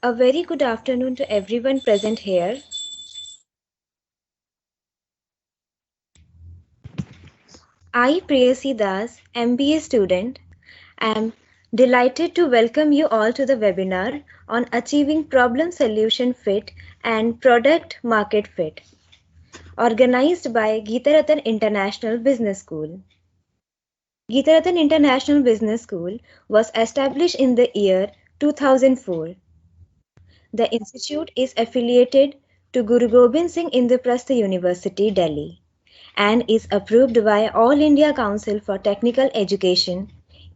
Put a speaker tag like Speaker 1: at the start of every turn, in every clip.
Speaker 1: A very good afternoon to everyone present here. I, Priyasi Das, MBA student, am delighted to welcome you all to the webinar on achieving problem solution fit and product market fit, organized by Geetaratan International Business School. Geetaratan International Business School was established in the year 2004. The institute is affiliated to Guru Gobind Singh Indraprastha University, Delhi, and is approved by All India Council for Technical Education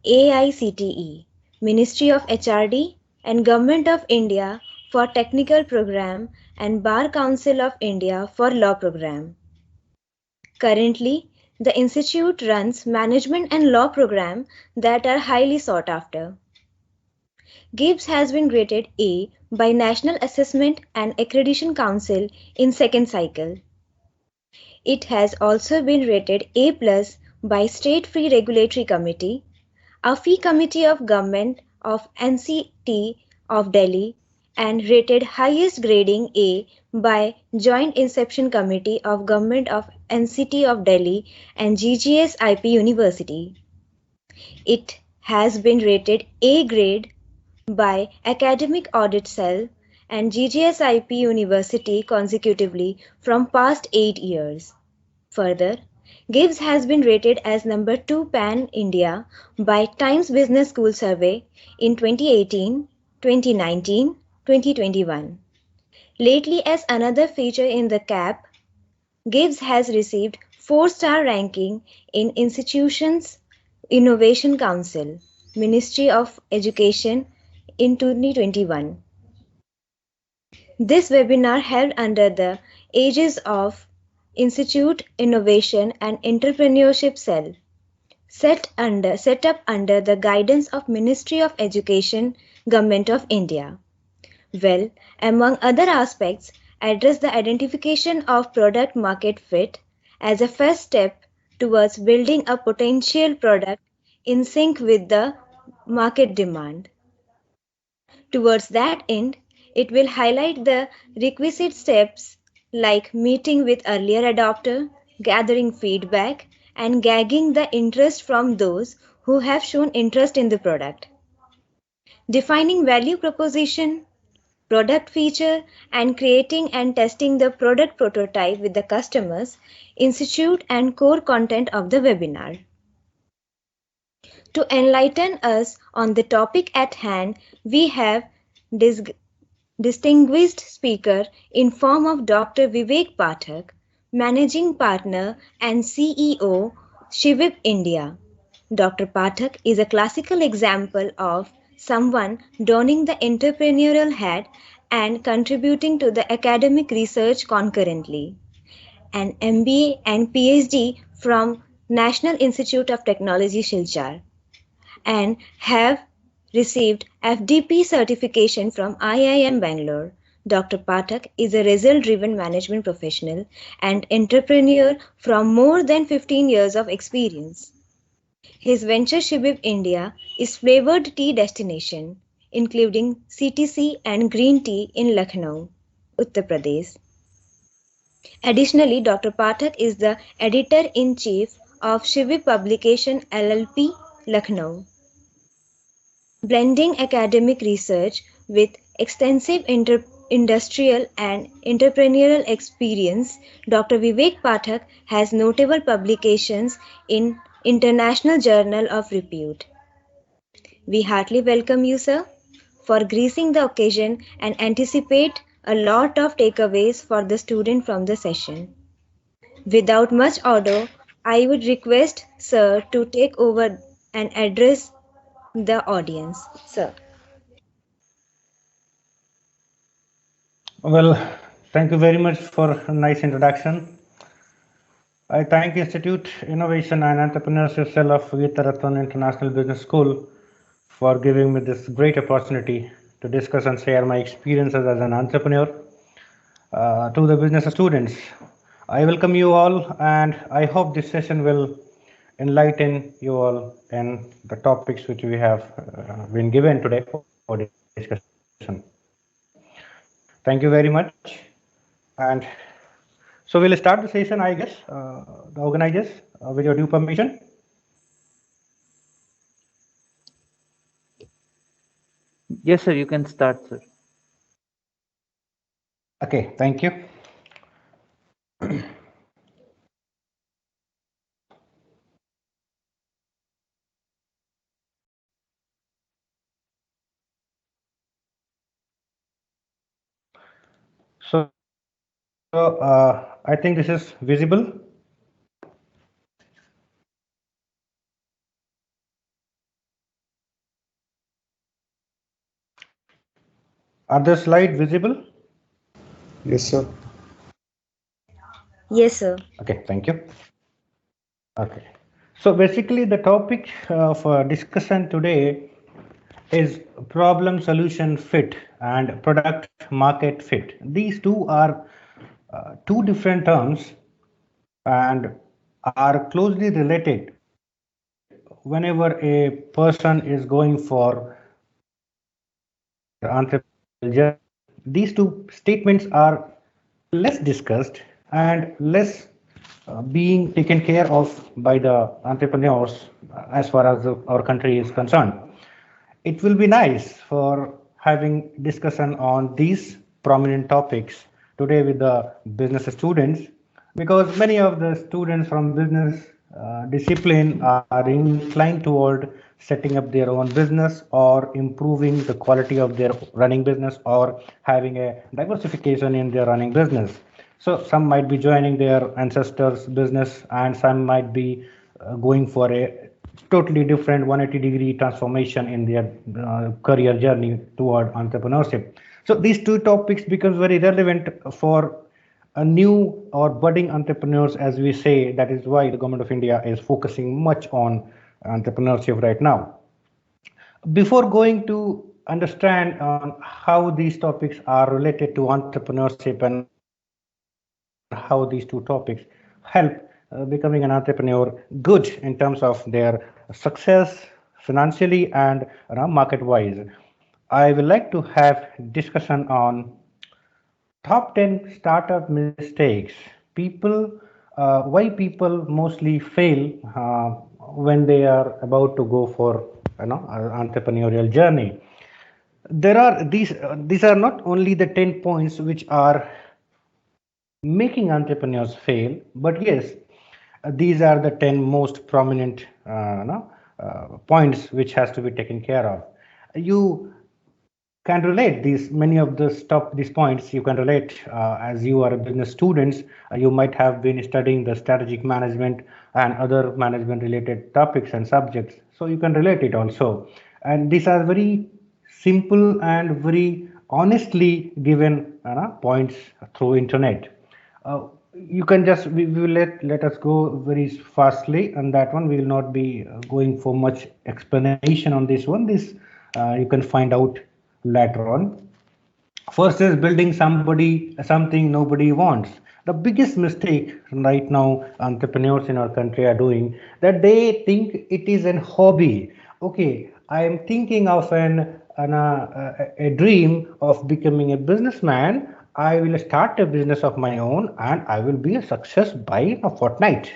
Speaker 1: (AICTE), Ministry of HRD, and Government of India for Technical Program and Bar Council of India for Law Program. Currently, the institute runs management and law program that are highly sought after. Gibbs has been rated A by National Assessment and Accreditation Council in second cycle. It has also been rated A+ by State Free Regulatory Committee, a fee committee of Government of NCT of Delhi, and rated highest grading A by Joint Inception Committee of Government of NCT of Delhi and GGS IP University. It has been rated A grade by Academic Audit Cell and GGSIP University consecutively from past 8 years. Further, Gibbs has been rated as number 2 pan-India by Times Business School Survey in 2018, 2019, 2021. Lately, as another feature in the CAP, Gibbs has received 4-star ranking in Institutions Innovation Council, Ministry of Education in 2021. This webinar held under the aegis of Institute Innovation and Entrepreneurship Cell, set up under the guidance of Ministry of Education, Government of India. Will, among other aspects, address the identification of product market fit as a first step towards building a potential product in sync with the market demand. Towards that end, it will highlight the requisite steps like meeting with earlier adopter, gathering feedback, and gauging the interest from those who have shown interest in the product. Defining value proposition, product feature, and creating and testing the product prototype with the customers, institute and core content of the webinar. To enlighten us on the topic at hand, we have distinguished speaker in form of Dr. Vivek Pathak, Managing Partner and CEO, Shivip India. Dr. Pathak is a classical example of someone donning the entrepreneurial hat and contributing to the academic research concurrently. An MBA and PhD from National Institute of Technology, Silchar, and have received FDP certification from IIM Bangalore. Dr. Pathak is a result-driven management professional and entrepreneur from more than 15 years of experience. His venture Shibib India is flavored tea destination, including CTC and green tea in Lucknow, Uttar Pradesh. Additionally, Dr. Pathak is the editor-in-chief of Shibib Publication LLP, Lucknow. Blending academic research with extensive industrial and entrepreneurial experience, Dr. Vivek Pathak has notable publications in international journal of repute. We heartily welcome you, sir, for gracing the occasion and anticipate a lot of takeaways for the student from the session. Without much ado, I would request sir to take over and address the audience. Sir.
Speaker 2: Well, thank you very much for a nice introduction. I thank Institute Innovation and Entrepreneurship Cell of Geetaratan International Business School for giving me this great opportunity to discuss and share my experiences as an entrepreneur to the business students. I welcome you all, and I hope this session will enlighten you all in the topics which we have been given today for discussion. Thank you very much. And so we'll start the session, I guess, the organizers, with your due permission.
Speaker 3: Yes, sir, you can start, sir.
Speaker 2: Okay, thank you. So I think this is visible. Are the slide visible?
Speaker 4: Yes, sir.
Speaker 1: Yes, sir.
Speaker 2: Okay, thank you. Okay. So basically, the topic of discussion today is problem solution fit and product market fit. These two are two different terms and are closely related whenever a person is going for their entrepreneurial journey. These two statements are less discussed and less being taken care of by the entrepreneurs as far as our country is concerned. It will be nice for having discussion on these prominent topics today with the business students, because many of the students from business discipline are inclined toward setting up their own business or improving the quality of their running business or having a diversification in their running business. So some might be joining their ancestors business and some might be going for a totally different 180-degree transformation in their career journey toward entrepreneurship. So these two topics becomes very relevant for a new or budding entrepreneurs, as we say. That is why the government of India is focusing much on entrepreneurship right now. Before going to understand on how these topics are related to entrepreneurship and how these two topics help becoming an entrepreneur good in terms of their success financially and market wise, I would like to have discussion on top 10 startup mistakes people why people mostly fail when they are about to go for entrepreneurial journey. There are these are not only the 10 points which are making entrepreneurs fail, but yes, these are the 10 most prominent points which has to be taken care of. You can relate these many of the stuff these points you can relate as you are a business students. You might have been studying the strategic management and other management related topics and subjects, so you can relate it also. And these are very simple and very honestly given points through internet. You can just we will let us go very fastly on that one. We will not be going for much explanation on this one. This you can find out later on. First is building something nobody wants. The biggest mistake right now entrepreneurs in our country are doing, that they think it is an hobby. Okay, I am thinking of a dream of becoming a businessman. I will start a business of my own and I will be a success by a fortnight.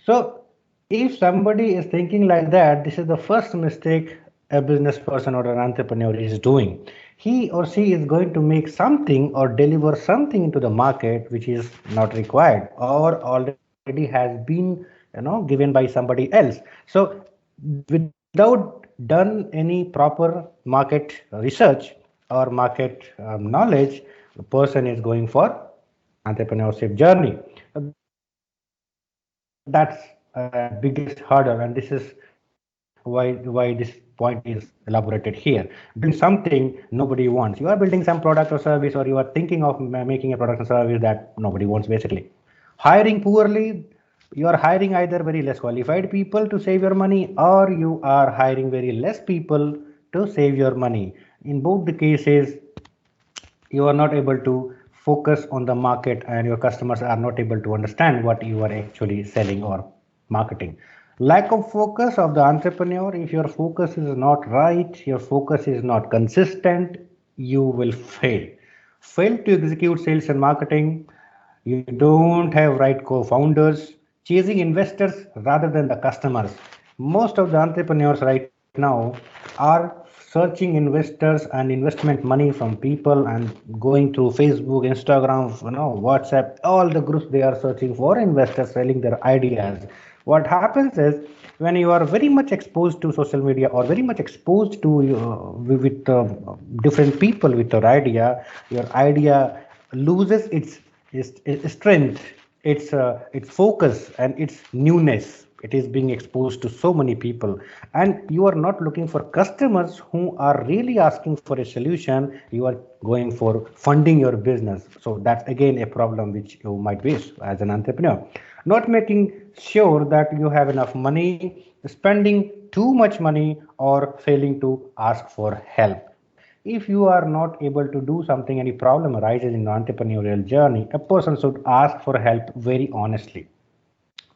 Speaker 2: So, if somebody is thinking like that, this is the first mistake a business person or an entrepreneur is doing. He or she is going to make something or deliver something into the market which is not required or already has been given by somebody else. So, without done any proper market research or market knowledge, the person is going for entrepreneurship journey. That's a biggest hurdle, and this is why this point is elaborated here. Building something nobody wants. You are building some product or service, or you are thinking of making a product and service that nobody wants basically. Hiring poorly. You are hiring either very less qualified people to save your money, or you are hiring very less people to save your money. In both the cases, you are not able to focus on the market and your customers are not able to understand what you are actually selling or marketing. Lack of focus of the entrepreneur. If your focus is not right, your focus is not consistent, you will fail. fail to execute sales and marketing, you don't have right co-founders, chasing investors rather than the customers. Most of the entrepreneurs right now are searching investors and investment money from people and going through Facebook, Instagram, WhatsApp, all the groups. They are searching for investors selling their ideas. What happens is, when you are very much exposed to social media or very much exposed to with different people with your idea loses its strength, its focus, and its newness. It is being exposed to so many people, and you are not looking for customers who are really asking for a solution. You are going for funding your business. So that's again a problem which you might face as an entrepreneur. Not making sure that you have enough money, spending too much money, or failing to ask for help. If you are not able to do something, any problem arises in the entrepreneurial journey, a person should ask for help very honestly.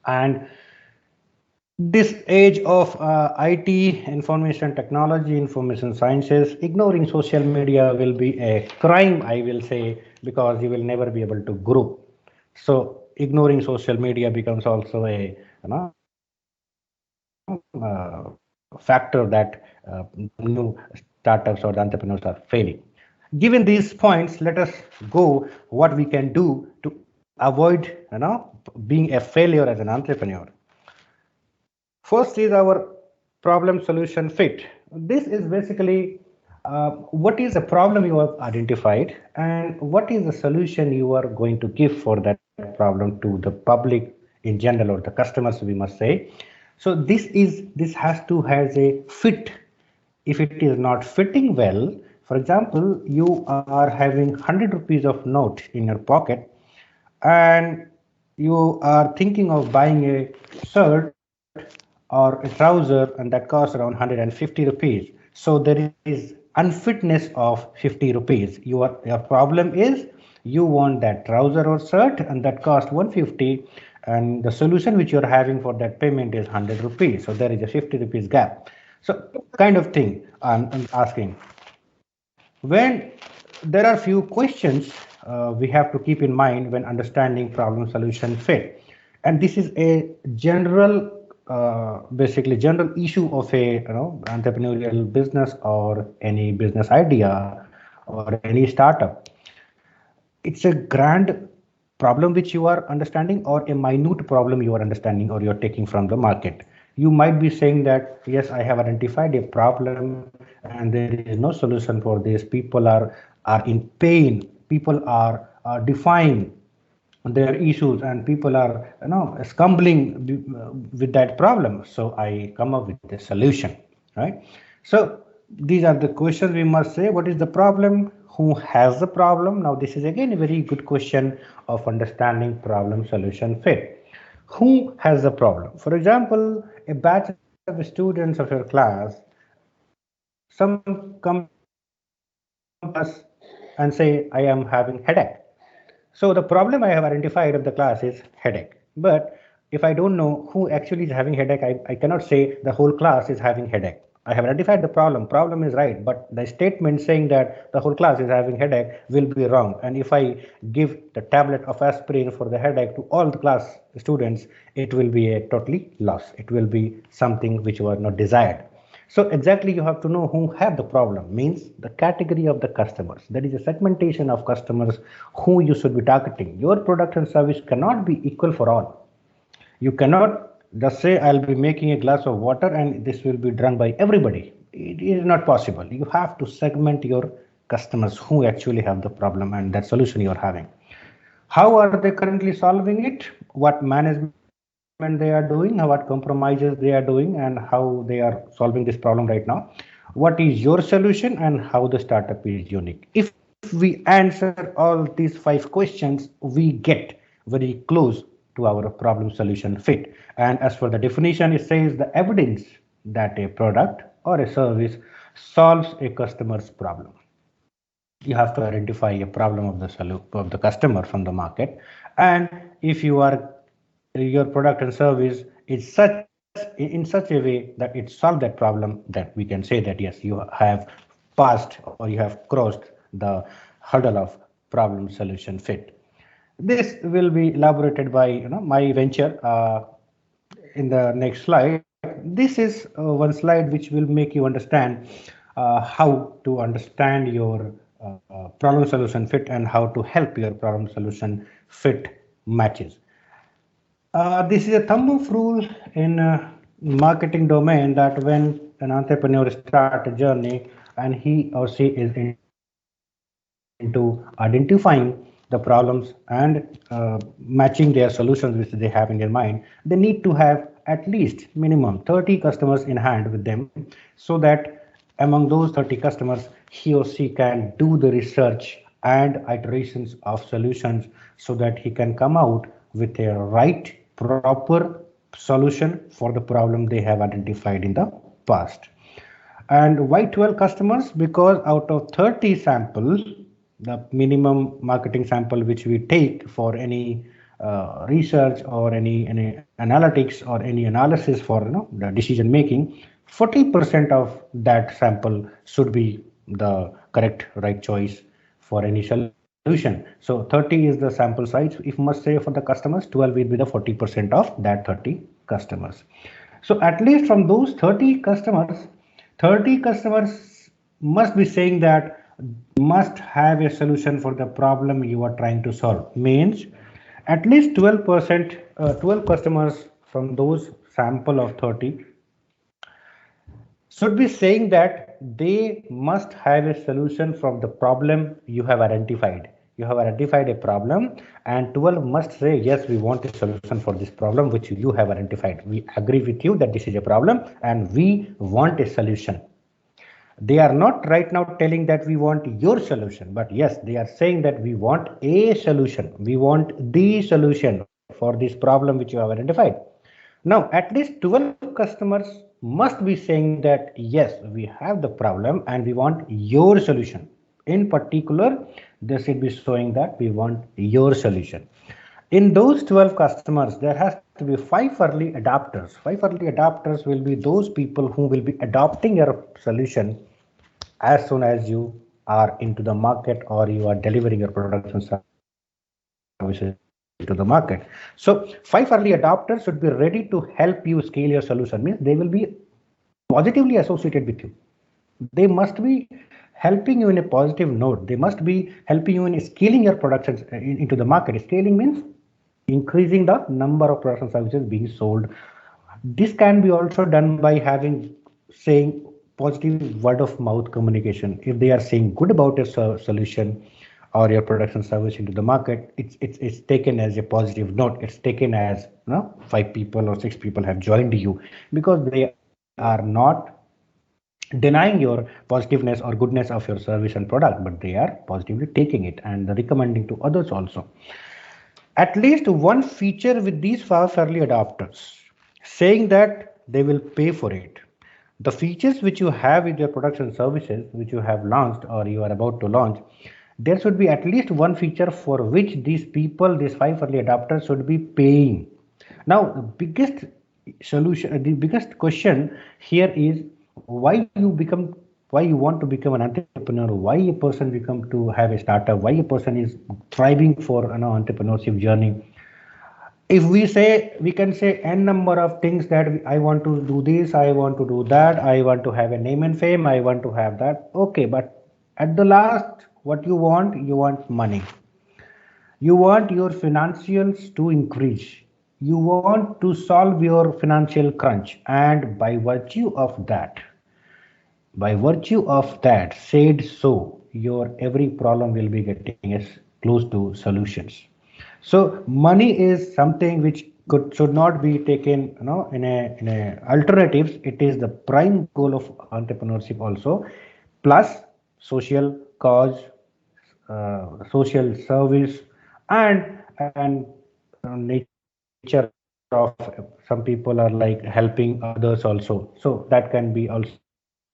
Speaker 2: And this age of IT, information technology, information sciences, ignoring social media will be a crime, I will say, because you will never be able to grow. So ignoring social media becomes also a factor that new startups or the entrepreneurs are failing. Given these points, let us go what we can do to avoid being a failure as an entrepreneur. First is our problem solution fit. This is basically what is the problem you have identified and what is the solution you are going to give for that problem to the public in general, or the customers, we must say. So this has to has a fit. If it is not fitting well, for example, you are having 100 rupees of note in your pocket, and you are thinking of buying a shirt or a trouser, and that costs around 150 rupees. So there is unfitness of 50 rupees. Your problem is you want that trouser or shirt and that cost 150, and the solution which you're having for that payment is 100 rupees. So there is a 50 rupees gap. So kind of thing I'm asking. When there are few questions we have to keep in mind when understanding problem solution fit, and this is a general, basically general issue of a entrepreneurial business or any business idea or any startup. It's a grand problem which you are understanding, or a minute problem you are understanding or you're taking from the market. You might be saying that yes, I have identified a problem and there is no solution for this. People are in pain, people are defying their issues, and people are stumbling with that problem. So I come up with a solution, right? So these are the questions we must say. What is the problem? Who has the problem? Now this is again a very good question of understanding problem solution fit. Who has the problem? For example, a batch of students of your class, some come to us and say, I am having headache. So the problem I have identified of the class is headache. But if I don't know who actually is having headache, I cannot say the whole class is having headache. I have identified the problem. Problem is right, but the statement saying that the whole class is having headache will be wrong. And if I give the tablet of aspirin for the headache to all the class students, it will be a totally loss. It will be something which was not desired. So exactly you have to know who have the problem, means the category of the customers. There is a segmentation of customers who you should be targeting. Your product and service cannot be equal for all. You cannot just say I'll be making a glass of water and this will be drunk by everybody. It is not possible. You have to segment your customers who actually have the problem and that solution you are having. How are they currently solving it? What management they are doing, what compromises they are doing, and how they are solving this problem right now. What is your solution and how the startup is unique? If we answer all these 5 questions, we get very close to our problem solution fit. And as for the definition, it says the evidence that a product or a service solves a customer's problem. You have to identify a problem of the customer from the market, and if you are your product and service is such in such a way that it solves that problem, that we can say that yes, you have passed or you have crossed the hurdle of problem solution fit. This will be elaborated by my venture in the next slide. This is one slide which will make you understand how to understand your problem solution fit and how to help your problem solution fit matches. This is a thumb of rule in marketing domain that when an entrepreneur start a journey and he or she is into identifying the problems and matching their solutions which they have in their mind, they need to have at least minimum 30 customers in hand with them so that among those 30 customers he or she can do the research and iterations of solutions so that he can come out with a right proper solution for the problem they have identified in the past. And why 12 customers? Because out of 30 samples, the minimum marketing sample which we take for any research or any analytics or any analysis for the decision making, 40% of that sample should be the correct right choice for any solution. So 30 is the sample size. If must say for the customers, 12 will be the 40% of that 30 customers. So at least from those 30 customers must be saying that must have a solution for the problem you are trying to solve. Means at least 12%, 12 customers from those sample of 30 should be saying that they must have a solution from the problem you have identified. You have identified a problem and 12 must say, yes, we want a solution for this problem which you have identified. We agree with you that this is a problem and we want a solution. They are not right now telling that we want your solution, but yes, they are saying that we want a solution. We want the solution for this problem which you have identified. Now, at least 12 customers must be saying that yes, we have the problem and we want your solution. In particular, they should be showing that we want your solution. In those 12 customers, there has to be 5 early adopters. 5 early adopters will be those people who will be adopting your solution as soon as you are into the market or you are delivering your products and services into the market. So 5 early adopters should be ready to help you scale your solution. Means they will be positively associated with you. They must be helping you in a positive note. They must be helping you in scaling your products into the market. Scaling means increasing the number of products and services being sold. This can be also done by having saying positive word of mouth communication. If they are saying good about a solution or your product and service into the market, it's taken as a positive note. It's taken as 5 people or 6 people have joined you because they are not denying your positiveness or goodness of your service and product, but they are positively taking it and recommending to others also. At least one feature with these 5 early adopters saying that they will pay for it. The features which you have with your products and services which you have launched or you are about to launch, there should be at least one feature for which these people, these 5 early adopters should be paying. Now, the biggest solution, the biggest question here is why you want to become an entrepreneur, why a person become to have a startup, why a person is thriving for entrepreneurship journey. If we say, we can say n number of things that I want to do this, I want to do that, I want to have a name and fame, I want to have that. Okay, but at the last, what you want money. You want your financials to increase. You want to solve your financial crunch. And by virtue of that, said so, your every problem will be getting as close to solutions. So money is something which should not be taken, in a alternatives. It is the prime goal of entrepreneurship also, plus social cause, social service, and nature of some people are like helping others also. So that can be also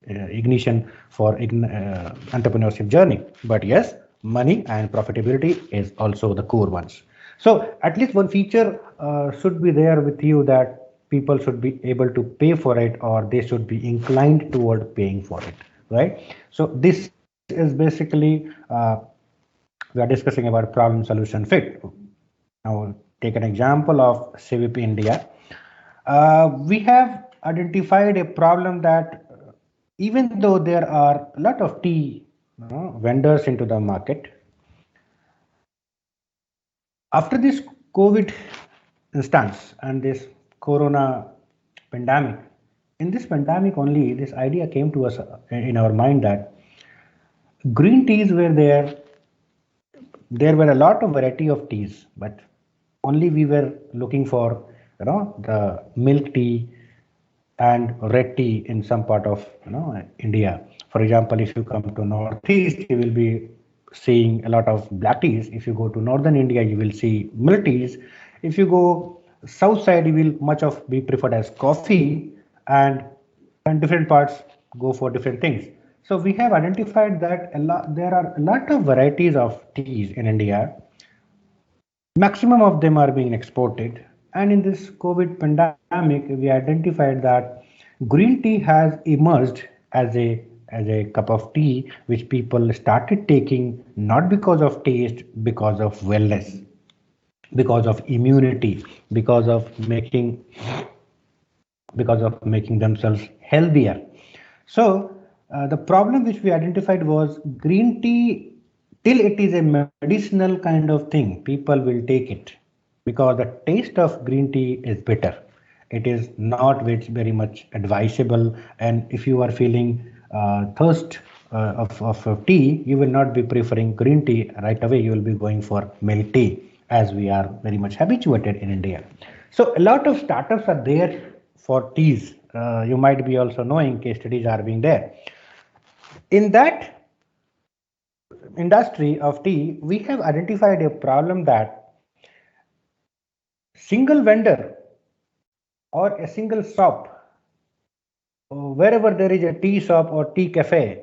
Speaker 2: ignition for entrepreneurship journey. But yes, money and profitability is also the core ones. So at least one feature should be there with you that people should be able to pay for it or they should be inclined toward paying for it, right? So this is basically We are discussing about problem solution fit. Now, take an example of CVP India. We have identified a problem that even though there are a lot of tea vendors into the market, after this COVID instance and this corona pandemic, in this pandemic only, this idea came to us in our mind that green teas were there. There were a lot of variety of teas, but only we were looking for the milk tea and red tea in some part of India. For example, if you come to northeast, you will be seeing a lot of black teas. If you go to northern India, you will see milk teas. If you go south side, you will much of be preferred as coffee, and different parts go for different things. So we have identified that there are a lot of varieties of teas in India. Maximum of them are being exported. And in this COVID pandemic, we identified that green tea has emerged as a cup of tea which people started taking not because of taste, because of wellness, because of immunity, because of making themselves healthier. So the problem which we identified was green tea, till it is a medicinal kind of thing, people will take it because the taste of green tea is bitter. It is not very much advisable, and if you are feeling thirst of tea, you will not be preferring green tea right away. You will be going for milk tea, as we are very much habituated in India. So a lot of startups are there for teas. You might be also knowing case studies are being there. In that industry of tea, we have identified a problem that single vendor or a single shop, wherever there is a tea shop or tea cafe,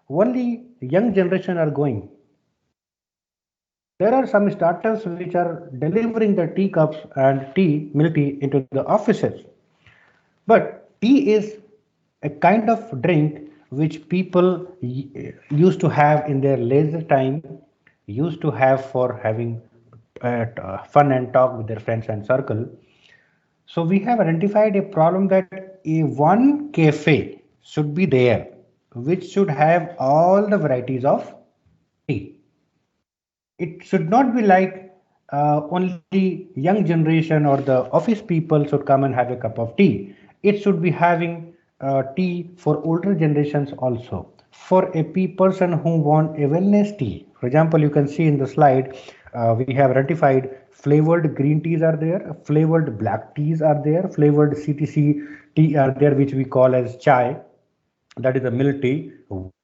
Speaker 2: only young generation are going. There are some startups which are delivering the teacups and milk tea into the offices. But tea is a kind of drink which people used to have in their leisure time, used to have for having fun and talk with their friends and circle. So we have identified a problem that a one cafe should be there, which should have all the varieties of tea. It should not be like only young generation or the office people should come and have a cup of tea. It should be having tea for older generations also. For a person who want a wellness tea, for example, you can see in the slide, we have identified flavored green teas are there, flavored black teas are there, flavored CTC tea are there, which we call as chai, that is the milk tea.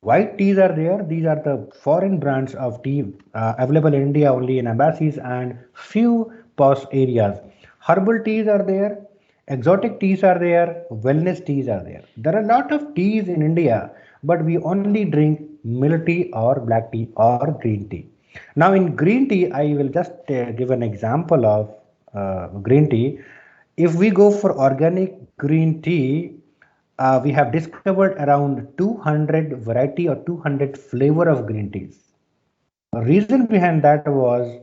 Speaker 2: White teas are there. These are the foreign brands of tea available in India only in embassies and few posh areas. Herbal teas are there. Exotic teas are there. Wellness teas are there. There are a lot of teas in India, but we only drink milk tea or black tea or green tea. Now, in green tea, I will just give an example of green tea. If we go for organic green tea, we have discovered around 200 variety or 200 flavor of green teas. The reason behind that was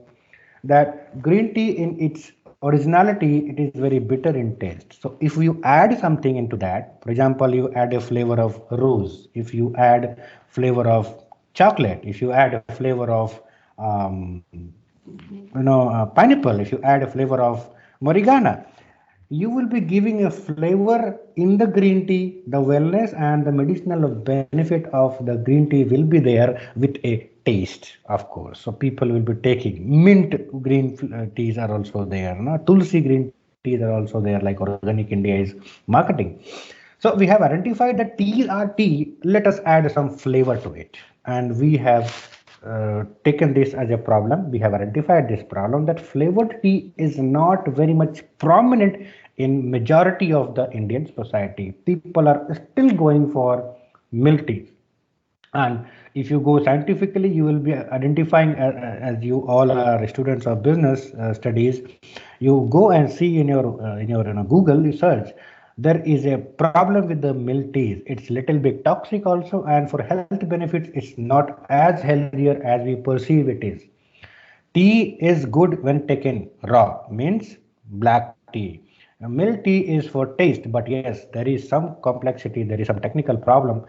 Speaker 2: that green tea in its originality, it is very bitter in taste. So if you add something into that, for example, you add a flavor of rose, if you add flavor of chocolate, if you add a flavor of pineapple, if you add a flavor of morigana, you will be giving a flavor in the green tea. The wellness and the medicinal benefit of the green tea will be there with a taste, of course. So people will be taking mint green teas are also there, no? Tulsi green teas are also there, like Organic India is marketing. So we have identified that teas are tea. Let us add some flavor to it, and we have taken this as a problem. We have identified this problem that flavored tea is not very much prominent in majority of the Indian society. People are still going for milk tea. And if you go scientifically, you will be identifying, as you all are students of business studies, you go and see in your Google, you search, there is a problem with the milk teas. It's little bit toxic also, and for health benefits, it's not as healthier as we perceive it is. Tea is good when taken raw, means black tea. Milk tea is for taste, but yes, there is some complexity, there is some technical problem.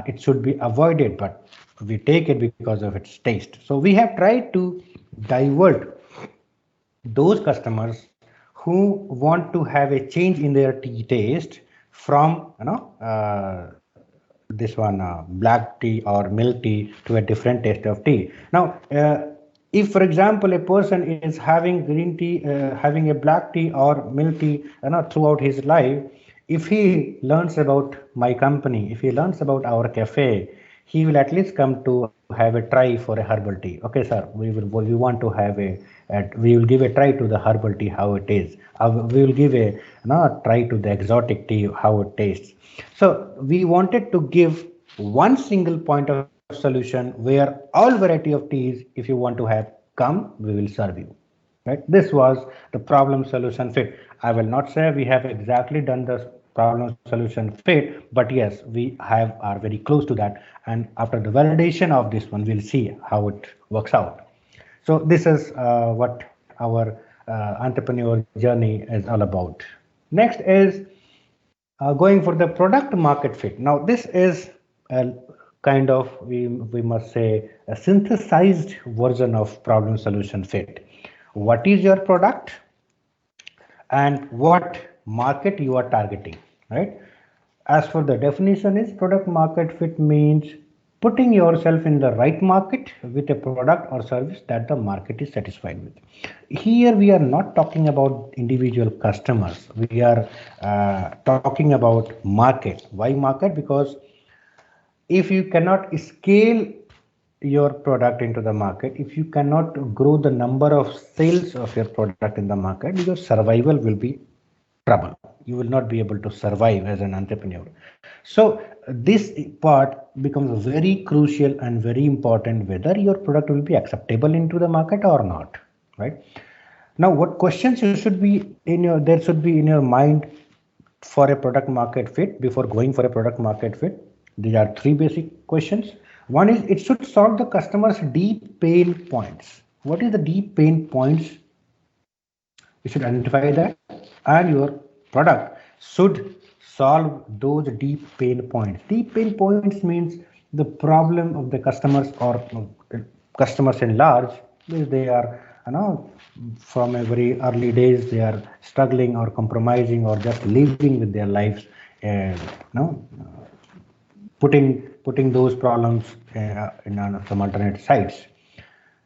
Speaker 2: It should be avoided, but we take it because of its taste. So we have tried to divert those customers who want to have a change in their tea taste from this one black tea or milk tea to a different taste of tea. Now if for example a person is having green tea having a black tea or milk tea throughout his life, if he learns about my company, if he learns about our cafe, he will at least come to have a try for a herbal tea. Okay sir, we want to have we will give a try to the herbal tea how it is. We will give a try to the exotic tea how it tastes. So we wanted to give one single point of solution where all variety of teas, if you want to have, come, we will serve you. Right? This was the problem solution fit. I will not say we have exactly done the problem solution fit, but yes, we are very close to that. And after the validation of this one, we'll see how it works out. So this is what our entrepreneur journey is all about. Next is going for the product market fit. Now this is a kind of, we must say, a synthesized version of problem solution fit. What is your product and what market you are targeting, right? As for the definition is, product market fit means putting yourself in the right market with a product or service that the market is satisfied with. Here we are not talking about individual customers. We are talking about market. Why market? Because if you cannot scale your product into the market, if you cannot grow the number of sales of your product in the market, your survival will be trouble. You will not be able to survive as an entrepreneur. So this part becomes very crucial and very important, whether your product will be acceptable into the market or not, right? Now what questions you should be in your, there should be in your mind for a product market fit before going for a product market fit? These are three basic questions. One is, it should solve the customer's deep pain points. What is the deep pain points? You should identify that, and your product should solve those deep pain points. Deep pain points means the problem of the customers or customers in large is they are from a very early days they are struggling or compromising or just living with their lives and putting those problems in some alternate sites.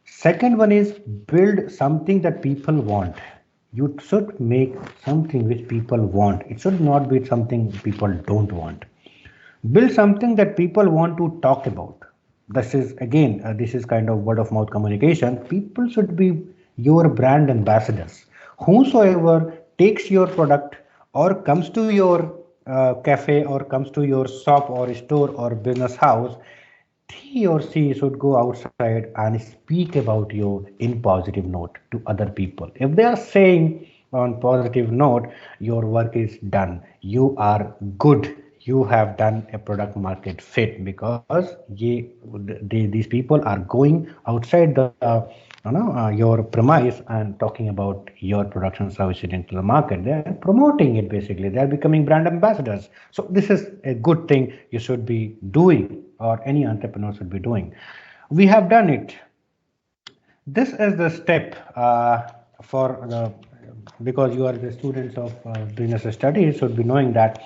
Speaker 2: Second one is, build something that people want. You should make something which people want. It should not be something people don't want. Build something that people want to talk about. This is again, this is kind of word of mouth communication. People should be your brand ambassadors. Whosoever takes your product or comes to your cafe or comes to your shop or store or business house, he or she should go outside and speak about you in positive note to other people. If they are saying on positive note, your work is done, you are good, you have done a product market fit, because these people are going outside the your premise and talking about your production services into the market. They are promoting it. Basically they are becoming brand ambassadors. So this is a good thing you should be doing, or any entrepreneur should be doing. We have done it. This is the step for the, because you are the students of business studies should be knowing that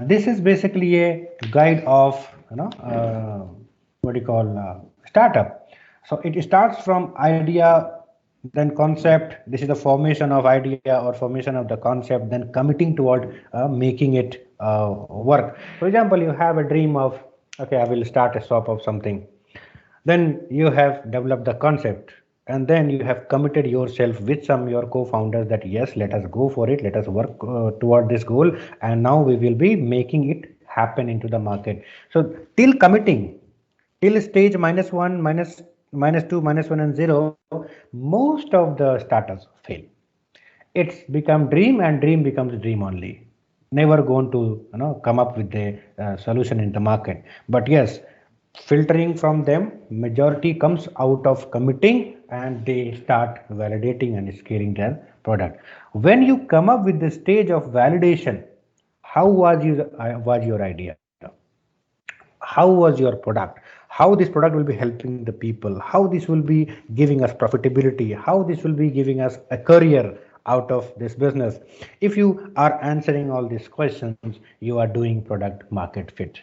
Speaker 2: this is basically a guide of what do you call startup. So it starts from idea, then concept. This is the formation of idea or formation of the concept, then committing toward making it work. For example, you have a dream of, okay, I will start a shop of something. Then you have developed the concept, and then you have committed yourself with some your co-founders that yes, let us go for it, let us work toward this goal, and now we will be making it happen into the market. So till committing, till stage -1, -2, -1 and 0, most of the startups fail. It's become dream, and dream becomes dream only, never going to come up with a solution in the market. But yes, filtering from them, majority comes out of committing and they start validating and scaling their product. When you come up with the stage of validation, how was your idea? How was your product? How this product will be helping the people? How this will be giving us profitability? How this will be giving us a career out of this business? If you are answering all these questions, you are doing product market fit.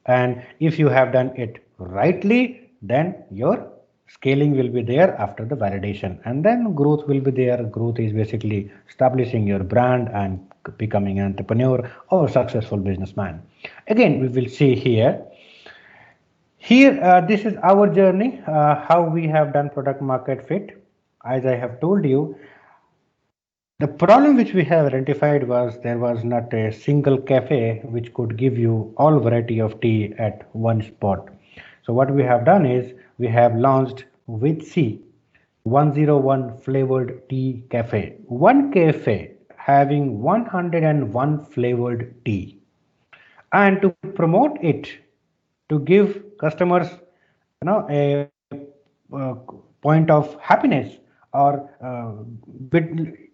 Speaker 2: And if you have done it rightly, then your scaling will be there after the validation, and then growth will be there. Growth is basically establishing your brand and becoming an entrepreneur or successful businessman. Again, we will see here, this is our journey, how we have done product market fit. As I have told you, the problem which we have identified was there was not a single cafe which could give you all variety of tea at one spot. So what we have done is we have launched with C 101 flavored tea cafe. One cafe having 101 flavored tea. And to promote it, to give customers a point of happiness or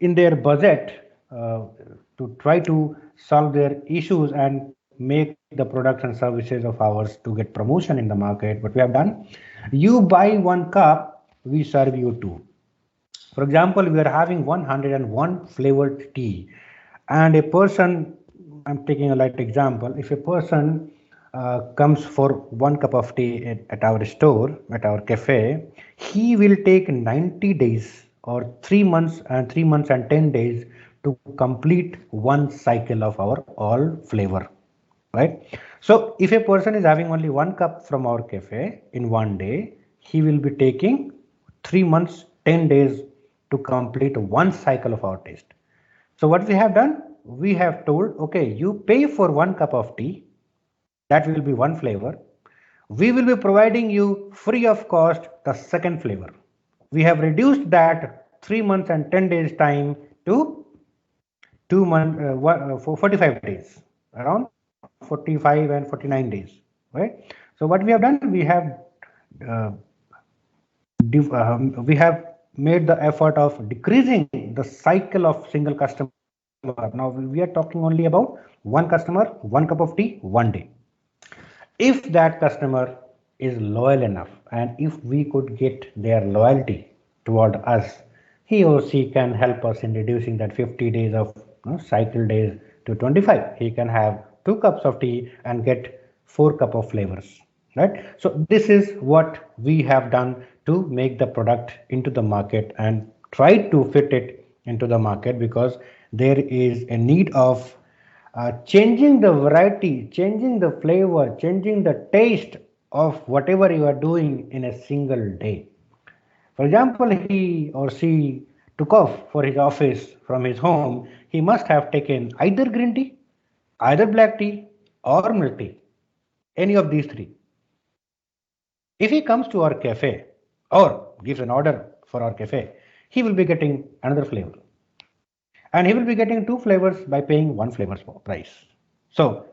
Speaker 2: in their budget, to try to solve their issues and make the products and services of ours to get promotion in the market. What we have done, you buy one cup, we serve you two. For example, we are having 101 flavored tea, and a person, I'm taking a light example, if a person comes for one cup of tea at our store, at our cafe, he will take 90 days or 3 months and 3 months and 10 days to complete one cycle of our all flavor, right? So if a person is having only one cup from our cafe in one day, he will be taking 3 months 10 days to complete one cycle of our taste. So what we have done, we have told, okay, you pay for one cup of tea, that will be one flavor. We will be providing you free of cost the second flavor. We have reduced that 3 months and 10 days time to 2 months for 45 days, around 45 and 49 days, right? So what we have done, uh, we have made the effort of decreasing the cycle of single customer. Now we are talking only about one customer, one cup of tea, one day. If that customer is loyal enough, and if we could get their loyalty toward us, he or she can help us in reducing that 50 days of cycle days to 25. He can have 2 cups of tea and get 4 cup of flavors, right? So this is what we have done to make the product into the market and try to fit it into the market, because there is a need of changing the variety, changing the flavor, changing the taste of whatever you are doing in a single day. For example, he or she took off for his office from his home, he must have taken either green tea, either black tea, or milk tea, any of these three. If he comes to our cafe or gives an order for our cafe, he will be getting another flavor. And he will be getting two flavors by paying one flavor's price. So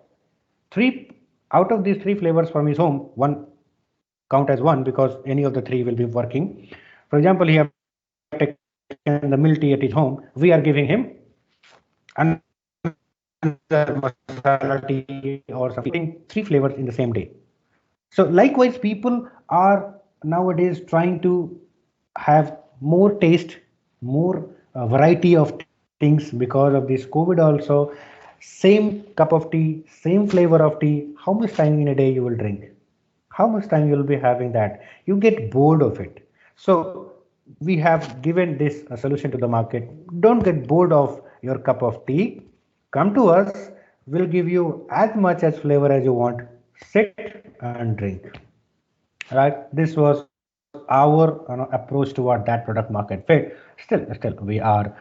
Speaker 2: three out of these three flavors from his home, one count as one because any of the three will be working. For example, he have taken the milk tea at his home, we are giving him another masala tea or something, three flavors in the same day. So likewise, people are nowadays trying to have more taste, more variety of things because of this COVID also. Same cup of tea, same flavor of tea, how much time in a day you will drink? How much time you will be having that? You get bored of it. So we have given this a solution to the market. Don't get bored of your cup of tea. Come to us. We'll give you as much as flavor as you want. Sit and drink. Right? This was our approach toward that product market fit. Still we are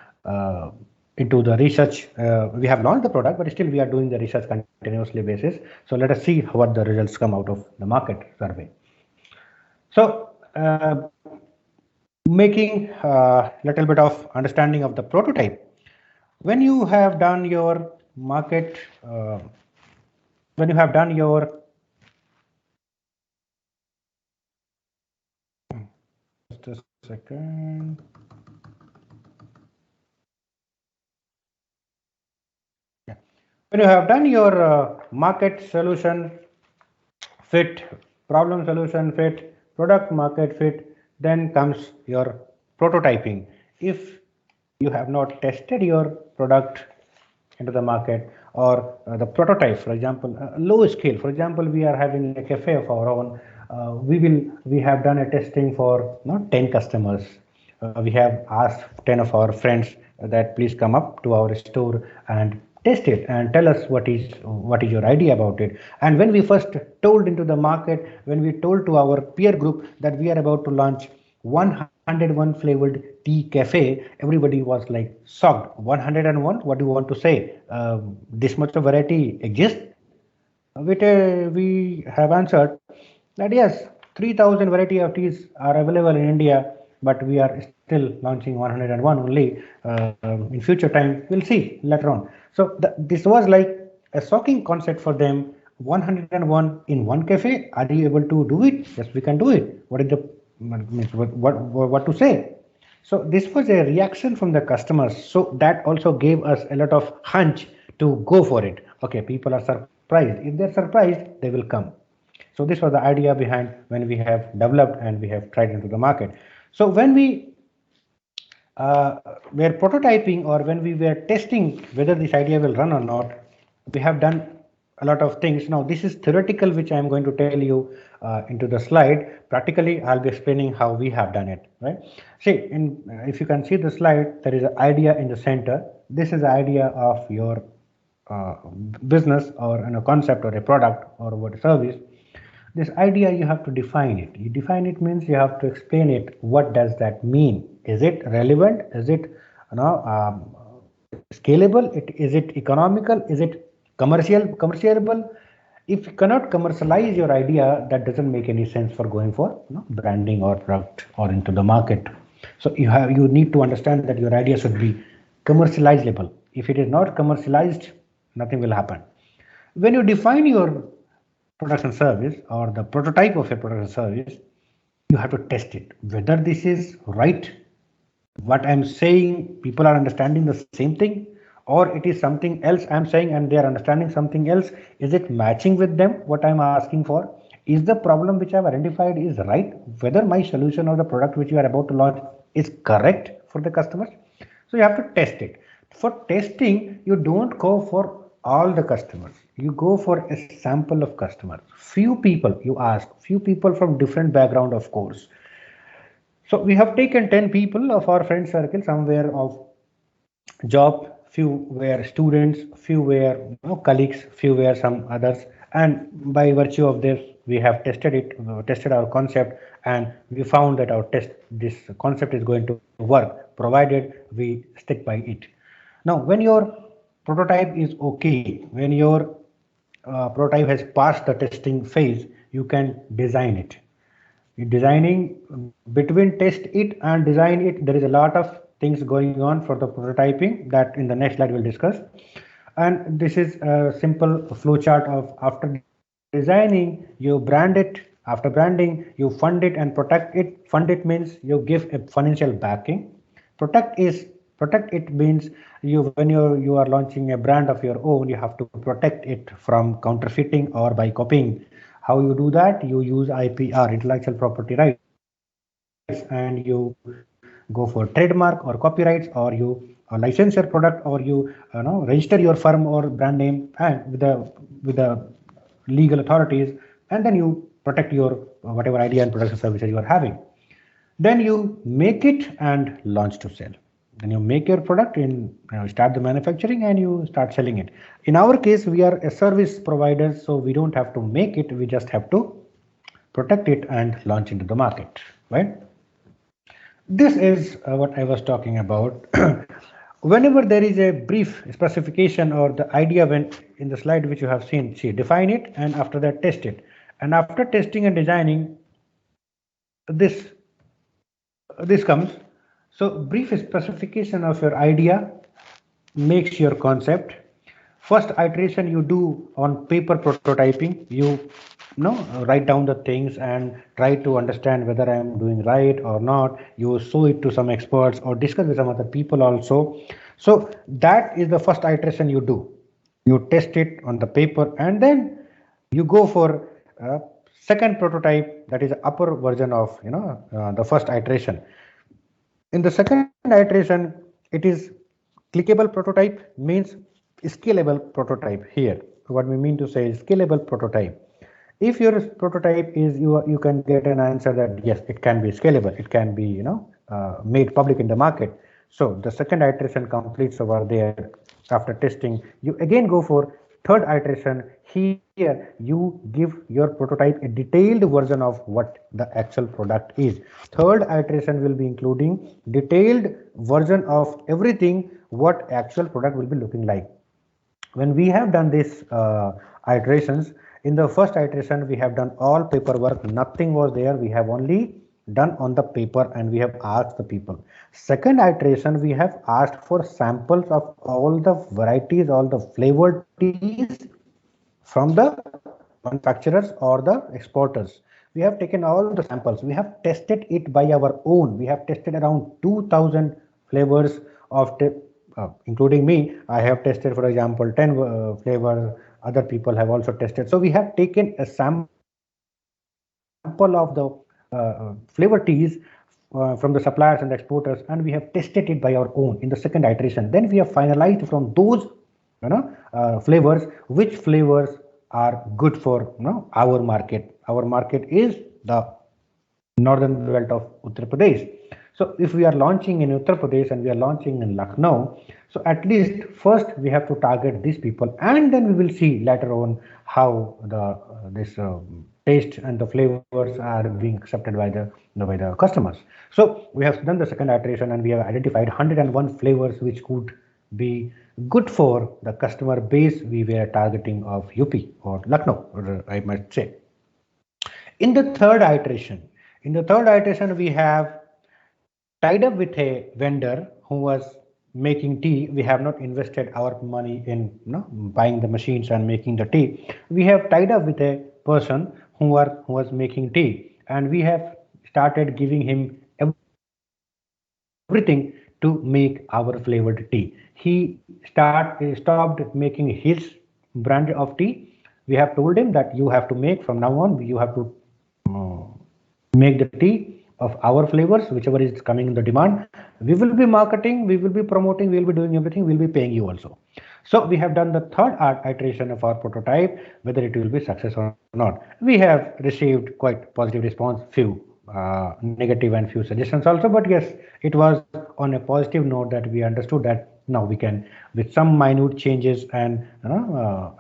Speaker 2: into the research. We have launched the product, but still we are doing the research continuously basis. So let us see what the results come out of the market survey. So making a little bit of understanding of the prototype. When you have done your market, when you have done your, just a second. Yeah. When you have done your market solution fit, problem solution fit, product market fit, then comes your prototyping. If you have not tested your product into the market, or the prototype, for example, low scale, for example, we are having a cafe of our own. We have done a testing for 10 customers. We have asked 10 of our friends that please come up to our store and test it and tell us what is your idea about it. And when we first told into the market, when we told to our peer group that we are about to launch 101 flavored tea cafe, everybody was like shocked. 101, what do you want to say? This much of variety exists? We have answered that yes, 3000 variety of teas are available in India, but we are still launching 101 only. In future time, we'll see later on. So this was like a shocking concept for them. 101 in one cafe. Are you able to do it? Yes, we can do it. What is the what to say? So this was a reaction from the customers. So that also gave us a lot of hunch to go for it. Okay, people are surprised. If they're surprised, they will come. So this was the idea behind when we have developed and we have tried into the market. So when we were prototyping, or when we were testing whether this idea will run or not, we have done a lot of things. Now this is theoretical, which I am going to tell you into the slide. Practically, I'll be explaining how we have done it. Right? See, if you can see the slide, there is an idea in the center. This is the idea of your uh, business, or concept, or a product, or what service. This idea, you have to define it. You define it means you have to explain it. What does that mean? Is it relevant? Is it scalable? Is it economical? Is it commerciable? If you cannot commercialize your idea, that doesn't make any sense for going for branding or product or into the market. So you need to understand that your idea should be commercializable. If it is not commercialized, nothing will happen. When you define your product and service, or the prototype of a product and service, you have to test it whether this is right. What I'm saying, people are understanding the same thing, or it is something else I'm saying and they are understanding something else. Is it matching with them, what I'm asking for? Is the problem which I've identified is right? Whether my solution or the product which you are about to launch is correct for the customers? So you have to test it. For testing, you don't go for all the customers. You go for a sample of customers. Few people you ask, few people from different background, of course. So we have taken 10 people of our friend circle, somewhere of job, few were students, few were colleagues, few were some others, and by virtue of this, we have tested it, tested our concept, and we found that this concept is going to work, provided we stick by it. Now, when your prototype is okay, when your prototype has passed the testing phase, you can design it. Designing, between test it and design it, there is a lot of things going on for the prototyping that in the next slide we'll discuss. And this is a simple flow chart of after designing, you brand it. After branding, you fund it and protect it. Fund it means you give a financial backing. Protect it means you are launching a brand of your own, you have to protect it from counterfeiting or by copying. How you do that? You use IPR, intellectual property rights, and you go for trademark or copyrights, or you license your product, or you register your firm or brand name and with the legal authorities, and then you protect your whatever idea and products and services you are having. Then you make it and launch to sell. Then you make your product in, start the manufacturing and you start selling it. In our case, we are a service provider, so we don't have to make it. We just have to protect it and launch into the market, right? This is what I was talking about. Whenever there is a brief specification or the idea, when in the slide which you have seen, see, define it and after that test it. And after testing and designing, this this comes. So brief specification of your idea makes your concept. first iteration you do on paper prototyping, you know write down the things and try to understand whether I am doing right or not. You show it to some experts or discuss with some other people also. So that is the first iteration you do. You test it on the paper and then you go for second prototype, that is upper version of the first iteration. In the second iteration, it is clickable prototype, means scalable prototype. Here what we mean to say is scalable prototype. If your prototype is, you can get an answer that yes, it can be scalable, it can be made public in the market. So the second iteration completes over there. After testing, you again go for third iteration. Here you give your prototype a detailed version of what the actual product is. Third iteration will be including detailed version of everything what actual product will be looking like. When we have done this iterations, in the first iteration we have done all paperwork, nothing was there, we have only done on the paper and we have asked the people. Second iteration, we have asked for samples of all the varieties, all the flavored teas from the manufacturers or the exporters. We have taken all the samples, we have tested it by our own. We have tested around 2000 flavors of including me. I have tested, for example, 10 flavors. Other people have also tested. So we have taken a sample of the flavor teas from the suppliers and the exporters, and we have tested it by our own in the second iteration. Then we have finalized from those flavors which flavors are good for our market. Our market is the northern belt of Uttar Pradesh. So if we are launching in Uttar Pradesh and we are launching in Lucknow, so at least first we have to target these people, and then we will see later on how the this taste and the flavors are being accepted by the customers. So we have done the second iteration and we have identified 101 flavors which could be good for the customer base we were targeting of UP or Lucknow, or I might say. In the third iteration, we have tied up with a vendor who was making tea. We have not invested our money in buying the machines and making the tea. We have tied up with a person who was making tea, and we have started giving him everything to make our flavored tea. He stopped making his brand of tea. We have told him that you have to make, from now on you have to make the tea of our flavors, whichever is coming in the demand. We will be marketing, we will be promoting, we will be doing everything, we will be paying you also. So we have done the third iteration of our prototype, whether it will be success or not. We have received quite positive response, few negative and few suggestions also, but yes, it was on a positive note that we understood that now we can, with some minute changes and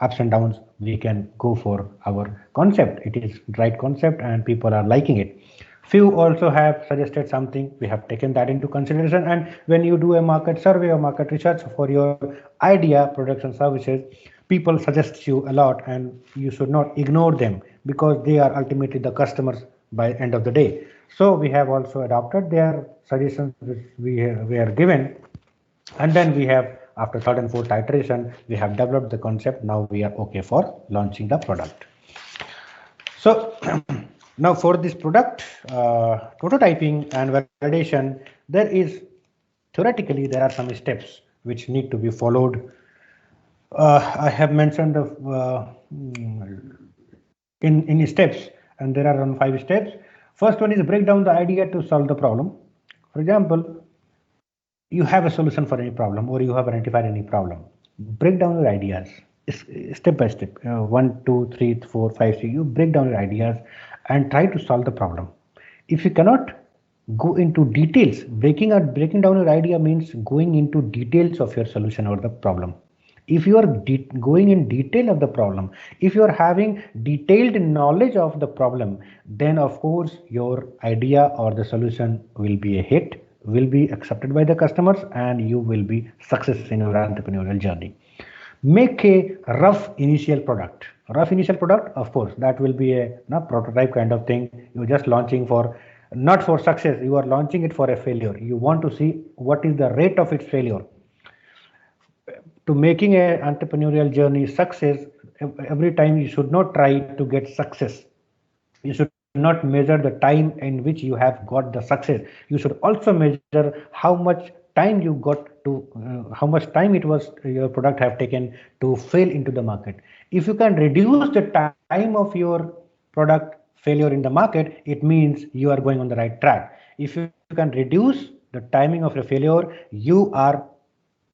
Speaker 2: ups and downs, we can go for our concept. It is right concept and people are liking it. Few also have suggested something, we have taken that into consideration. And when you do a market survey or market research for your idea, products and services, people suggest you a lot, and you should not ignore them because they are ultimately the customers by end of the day. So we have also adopted their suggestions which we are given, and then we have, after third and fourth iteration, we have developed the concept. Now we are okay for launching the product. So now for this product prototyping and validation, there is theoretically there are some steps which need to be followed. I have mentioned in steps, and there are around 5 steps. First one is break down the idea to solve the problem. For example, you have a solution for any problem or you have identified any problem. Break down your ideas step by step. 1, 2, 3, 4, 5, 6. You break down your ideas and try to solve the problem. If you cannot go into details, breaking down your idea means going into details of your solution or the problem. If you are going in detail of the problem, if you are having detailed knowledge of the problem, then of course your idea or the solution will be a hit, will be accepted by the customers, and you will be success in your entrepreneurial journey. Make a rough initial product. Rough initial product, of course, that will be a prototype kind of thing. You're just launching for, not for success, you are launching it for a failure. You want to see what is the rate of its failure. to making an entrepreneurial journey success, every time you should not try to get success. You should not measure the time in which you have got the success. You should also measure how much time you got to how much time it was your product have taken to fail into the market. If you can reduce the time of your product failure in the market, it means you are going on the right track. If you can reduce the timing of your failure, you are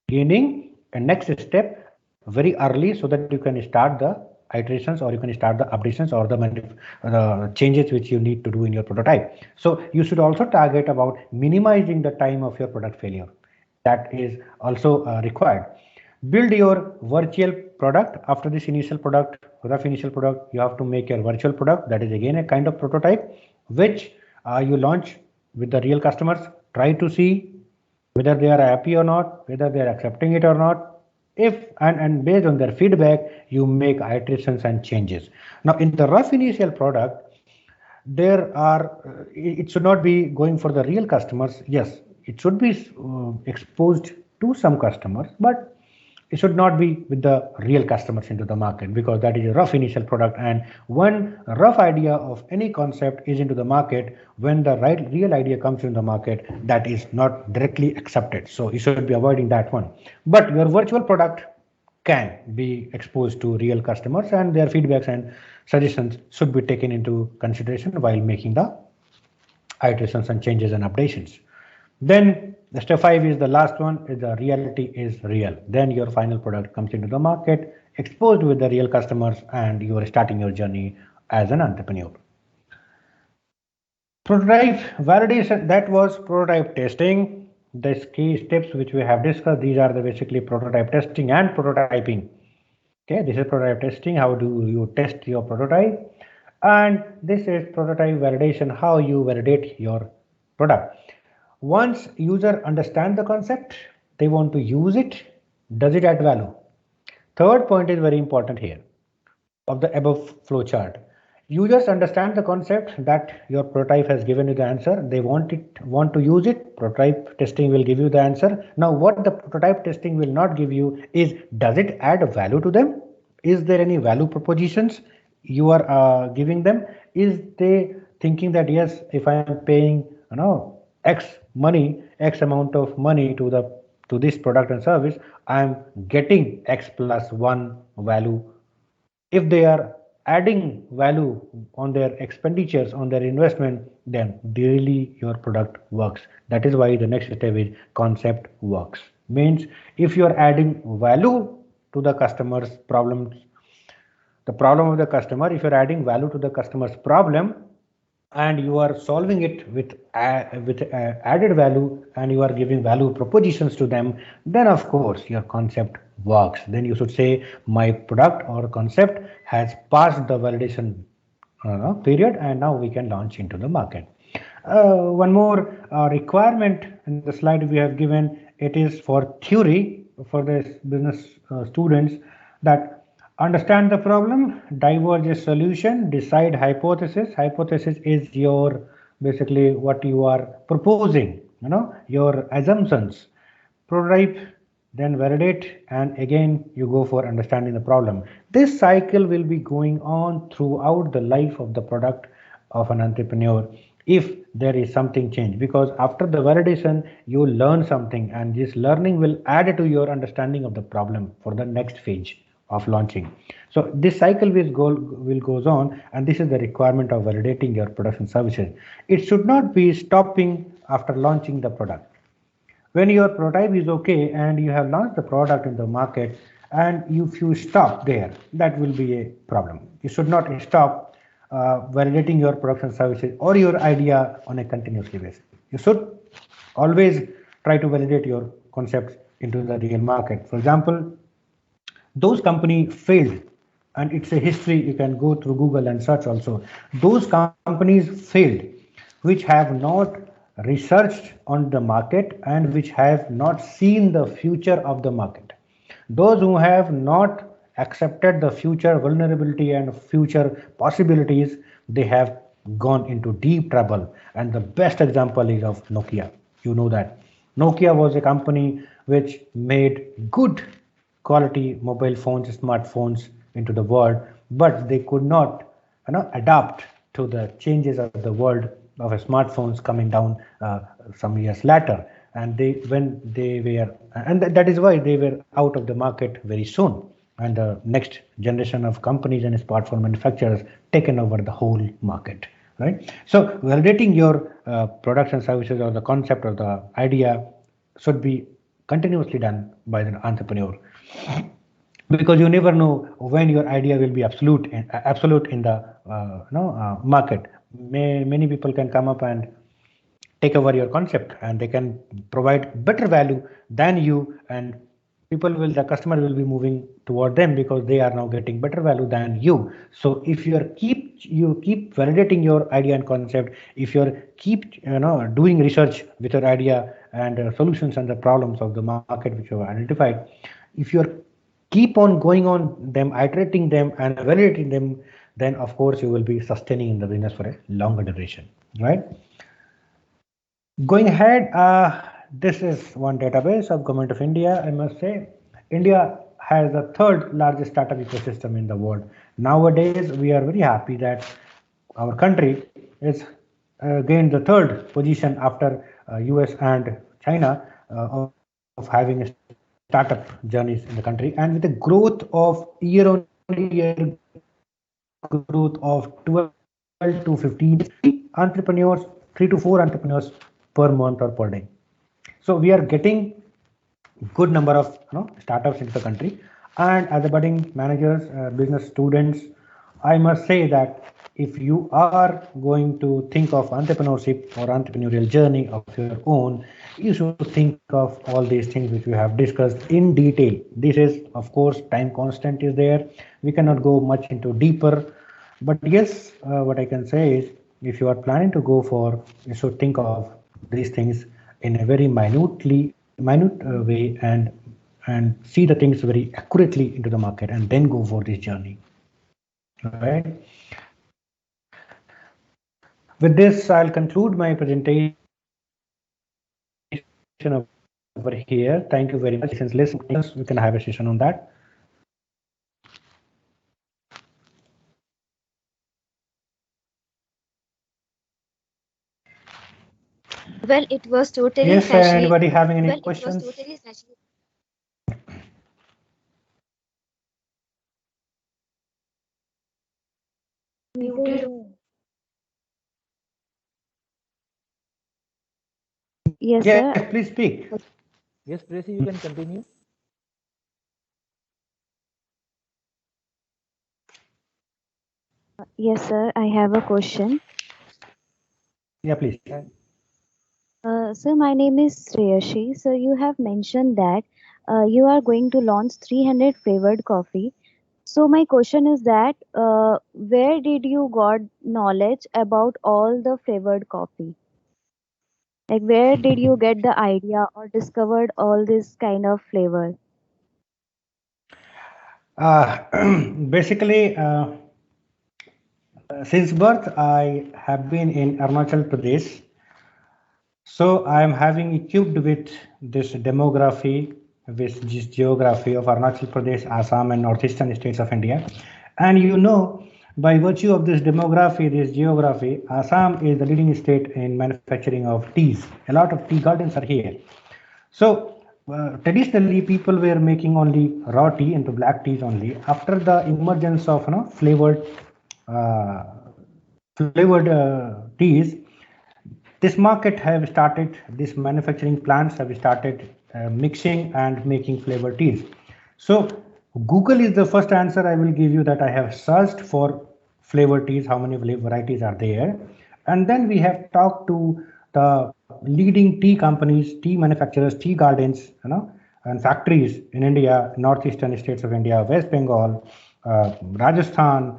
Speaker 2: gaining a next step very early so that you can start the iterations, or you can start the updations or the changes which you need to do in your prototype. So you should also target about minimizing the time of your product failure. That is also required. Build your virtual product. After this initial product, rough initial product, you have to make your virtual product. That is again a kind of prototype which you launch with the real customers. Try to see whether they are happy or not, whether they are accepting it or not. If and based on their feedback, you make iterations and changes. Now, in the rough initial product, there are it should not be going for the real customers. Yes, it should be exposed to some customers, but it should not be with the real customers into the market, because that is a rough initial product, and one rough idea of any concept is into the market. When the right real idea comes in the market, that is not directly accepted, so you should be avoiding that one. But your virtual product can be exposed to real customers, and their feedbacks and suggestions should be taken into consideration while making the iterations and changes and updations. Then the step 5 is the last one, is the reality is real. Then your final product comes into the market, exposed with the real customers, and you are starting your journey as an entrepreneur. Prototype validation, that was prototype testing. The key steps which we have discussed, these are the basically prototype testing and prototyping. Okay, this is prototype testing, how do you test your prototype, and this is prototype validation, how you validate your product. Once user understand the concept, they want to use it, does it add value? Third point is very important here of the above flow chart. Users understand the concept that your prototype has given you the answer. They want to use it. Prototype testing will give you the answer. Now, what the prototype testing will not give you is, does it add value to them? Is there any value propositions you are giving them? Is they thinking that yes, if I am paying X money, X amount of money to this product and service, I am getting X plus 1 value. If they are adding value on their expenditures, on their investment, then really your product works. That is why the next step is concept works. Means if you are adding value to the customer's problems, the problem of the customer, if you're adding value to the customer's problem, and you are solving it with added value, and you are giving value propositions to them, then of course your concept works. Then you should say, my product or concept has passed the validation period, and now we can launch into the market. One more requirement in the slide we have given, it is for theory for the business students, that understand the problem, diverge a solution, decide hypothesis. Hypothesis is your basically what you are proposing, your assumptions. Prototype, then validate, and again you go for understanding the problem. This cycle will be going on throughout the life of the product of an entrepreneur if there is something changed, because after the validation you learn something, and this learning will add to your understanding of the problem for the next phase of launching. So this cycle will goes on, and this is the requirement of validating your products and services. It should not be stopping after launching the product. When your prototype is okay and you have launched the product in the market, and if you stop there, that will be a problem. You should not stop validating your products and services or your idea on a continuously basis. You should always try to validate your concepts into the real market. For example, those company failed, and it's a history, you can go through Google and search also. Those companies failed which have not researched on the market and which have not seen the future of the market. Those who have not accepted the future vulnerability and future possibilities, they have gone into deep trouble. And the best example is of Nokia. You know that Nokia was a company which made good quality mobile phones, smartphones into the world, but they could not, adapt to the changes of the world of smartphones coming down some years later. And they, when they were, and that is why they were out of the market very soon. And the next generation of companies and smartphone manufacturers taken over the whole market, right? So validating your products and services, or the concept or the idea, should be continuously done by the entrepreneur, because you never know when your idea will be absolute in the market. Many people can come up and take over your concept, and they can provide better value than you, and the customer will be moving toward them because they are now getting better value than you. So if you keep validating your idea and concept, if you're keep doing research with your idea and solutions and the problems of the market which you have identified, if you're keep on going on them, iterating them and validating them, then of course you will be sustaining in the business for a longer duration, right? Going ahead, this is one database of Government of India. I must say, India has the third largest startup ecosystem in the world. Nowadays, we are very happy that our country is gained the third position after US and China of having startup journeys in the country, and with the growth of year-on-year growth of 12 to 15, entrepreneurs, 3 to 4 entrepreneurs per month or per day. So we are getting good number of startups into the country. And as a budding managers, business students, I must say that if you are going to think of entrepreneurship or entrepreneurial journey of your own, you should think of all these things which we have discussed in detail. This is, of course, time constant is there. We cannot go much into deeper, but yes, what I can say is, if you are planning to go for, you should think of these things in a very minute way, and see the things very accurately into the market, and then go for this journey, right? With this, I'll conclude my presentation over here. Thank you very much. Since listening, we can have a session on that.
Speaker 1: Well, it was totally
Speaker 2: Yes,
Speaker 1: fascinating.
Speaker 2: anybody having any questions?
Speaker 5: Yes,
Speaker 2: Yes,
Speaker 5: sir.
Speaker 2: please speak.
Speaker 3: Yes, Tracy, you can continue.
Speaker 5: Yes, sir. I have a question.
Speaker 2: Yeah, please.
Speaker 5: Sir, my name is Shreyashi. So you have mentioned that you are going to launch 300 flavored coffee. So my question is that where did you got knowledge about all the flavored coffee? Like where did you get the idea or discovered all this kind of flavor?
Speaker 2: Uh, Basically, since birth, I have been in Arunachal Pradesh. So I am having equipped with this demography, with this geography of Arunachal Pradesh, Assam, and northeastern states of India. And by virtue of this demography, this geography, Assam is the leading state in manufacturing of teas. A lot of tea gardens are here. So traditionally, people were making only raw tea into black teas only. After the emergence of uh, flavored teas, this market have started, this manufacturing plants have started mixing and making flavored teas. So Google is the first answer I will give you, that I have searched for flavored teas, how many varieties are there, and then we have talked to the leading tea companies, tea manufacturers, tea gardens, and factories in India, northeastern states of India, West Bengal, Rajasthan,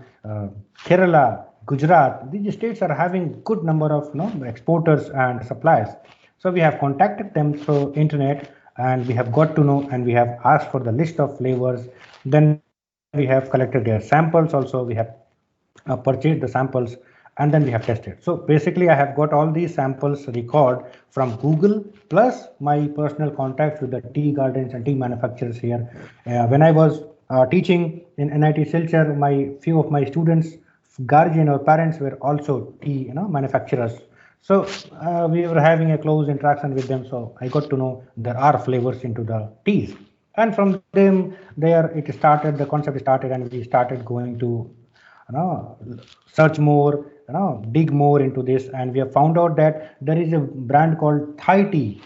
Speaker 2: Kerala, Gujarat. These states are having good number of exporters and suppliers. So we have contacted them through internet, and we have got to know, and we have asked for the list of flavors. Then we have collected their samples also. We have purchased the samples, and then we have tested. So basically I have got all these samples record from Google plus my personal contacts with the tea gardens and tea manufacturers here. When I was teaching in NIT Silchar, my few of my students, guardian or parents, were also tea manufacturers. So we were having a close interaction with them, so I got to know there are flavors into the teas, and from them there it started, the concept started, and we started going to search more, dig more into this, and we have found out that there is a brand called Thai tea.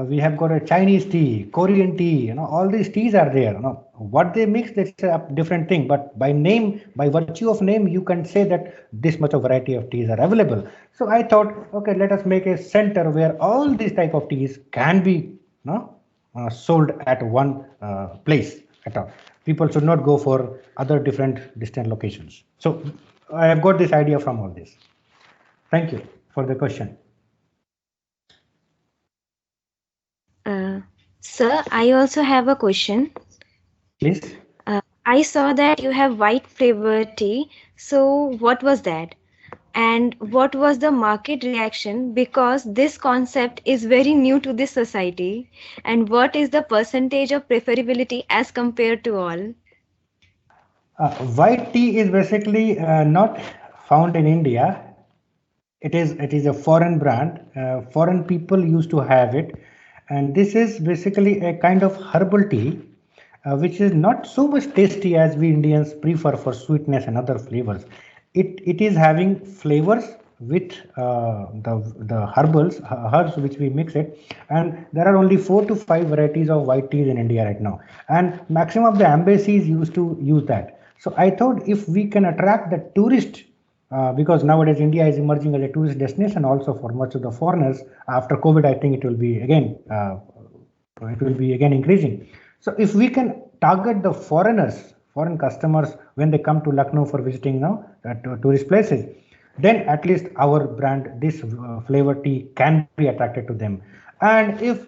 Speaker 2: We have got a Chinese tea, Korean tea, all these teas are there. What they mix, that's a different thing. But by name, by virtue of name, you can say that this much of variety of teas are available. So I thought, okay, let us make a center where all these type of teas can be, sold at one place at all. People should not go for other different distant locations. So I have got this idea from all this. Thank you for the question.
Speaker 1: Sir, I also have a question.
Speaker 2: Please.
Speaker 1: I saw that you have white flavored tea. So, what was that? And what was the market reaction? Because this concept is very new to this society. And what is the percentage of preferability as compared to all?
Speaker 2: White tea is basically not found in India. It is a foreign brand. Foreign people used to have it, and this is basically a kind of herbal tea, which is not so much tasty as we Indians prefer for sweetness and other flavors. It is having flavors with the herbs which we mix it, and there are only 4 to 5 varieties of white teas in India right now, and maximum of the embassies used to use that. So I thought if we can attract the tourist, because nowadays India is emerging as a tourist destination also for much of the foreigners. After COVID, I think it will be again increasing. So if we can target the foreign customers when they come to Lucknow for visiting now tourist places, then at least our brand, this flavor tea, can be attracted to them. And if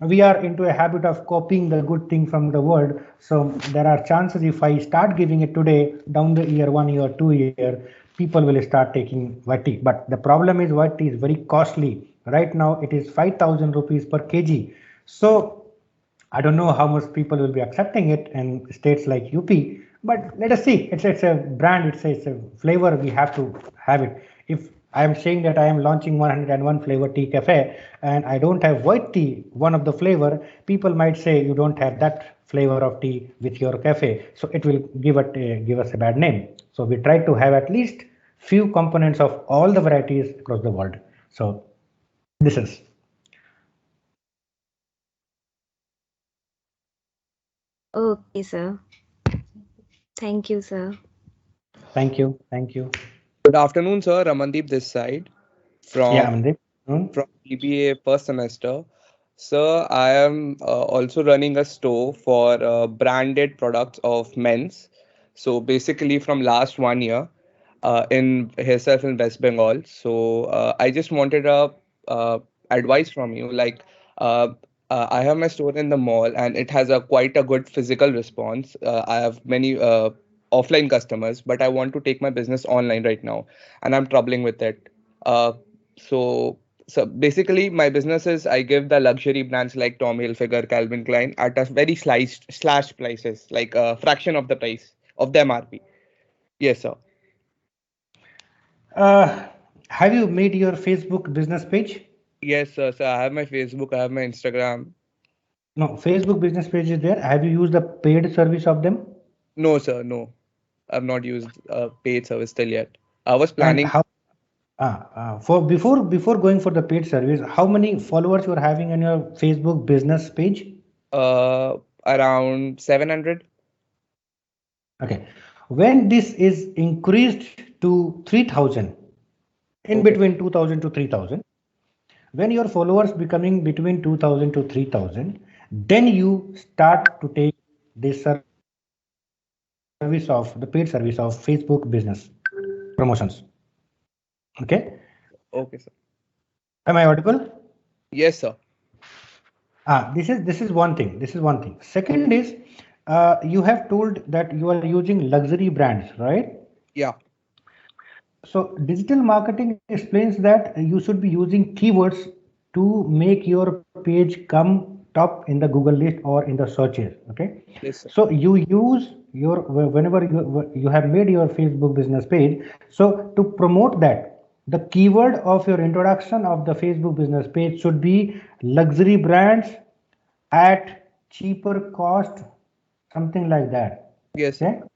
Speaker 2: we are into a habit of copying the good thing from the world, so there are chances if I start giving it today, down the year, 1 year, 2 year, people will start taking white tea. But the problem is white tea is very costly. Right now it is 5,000 rupees per kg. So I don't know how much people will be accepting it in states like UP, but let us see. It's a brand, it's a flavor, we have to have it. If I am saying that I am launching 101 flavor tea cafe and I don't have white tea, one of the flavor, people might say you don't have that flavor of tea with your cafe. So it will give us a bad name. So we try to have at least few components of all the varieties across the world. So this is.
Speaker 1: Okay, sir. Thank you, sir.
Speaker 2: Thank you. Thank you.
Speaker 6: Good afternoon, sir. Ramandeep this side
Speaker 2: Yeah,
Speaker 6: from
Speaker 2: Amandeep.
Speaker 6: BBA first semester. Sir, I am also running a store for branded products of men's. So basically, from last 1 year, in herself in West Bengal. So I just wanted a advice from you. Like, uh, I have my store in the mall, and it has a quite a good physical response. I have many offline customers, but I want to take my business online right now, and I'm troubling with it. Uh, so so basically, my business is I give the luxury brands like Tommy Hilfiger, Calvin Klein at a very slashed prices, like a fraction of the price of the MRP. Yes, sir.
Speaker 2: Uh, have you made your Facebook business page?
Speaker 6: Yes, sir. So I have my Facebook, I have my Instagram.
Speaker 2: No, Facebook business page is there. Have you used the paid service of them?
Speaker 6: No, sir. No, I've not used paid service till yet. I was
Speaker 2: And
Speaker 6: planning
Speaker 2: how? For before going for the paid service, how many followers you are having on your Facebook business page?
Speaker 6: around 700.
Speaker 2: Okay, when this is increased to 3,000, in
Speaker 6: Okay.
Speaker 2: between 2,000 to 3,000, when your followers becoming between 2,000 to 3,000, then you start to take this service of the paid service of Facebook business promotions. Okay,
Speaker 6: Okay, sir.
Speaker 2: am I audible?
Speaker 6: Yes, sir.
Speaker 2: This is one thing. This is one thing. Second is, you have told that you are using luxury brands, right?
Speaker 6: Yeah.
Speaker 2: So digital marketing explains that you should be using keywords to make your page come top in the Google list or in the searches. Okay.
Speaker 6: Yes, sir.
Speaker 2: So you use your whenever you have made your Facebook business page. So to promote that, the keyword of your introduction of the Facebook business page should be luxury brands at cheaper cost, something like that.
Speaker 6: Yes, sir.
Speaker 2: Okay,
Speaker 6: Yes.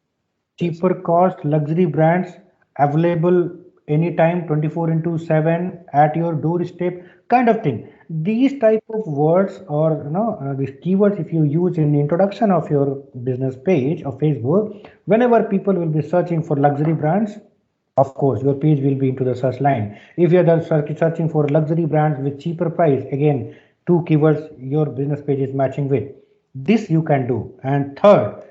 Speaker 2: cheaper cost luxury brands available anytime 24 into 7 at your doorstep, kind of thing. These type of words or these keywords, if you use in introduction of your business page of Facebook, whenever people will be searching for luxury brands, of course your page will be into the search line. If you are searching for luxury brands with cheaper price, again two keywords your business page is matching with. This you can do. And third,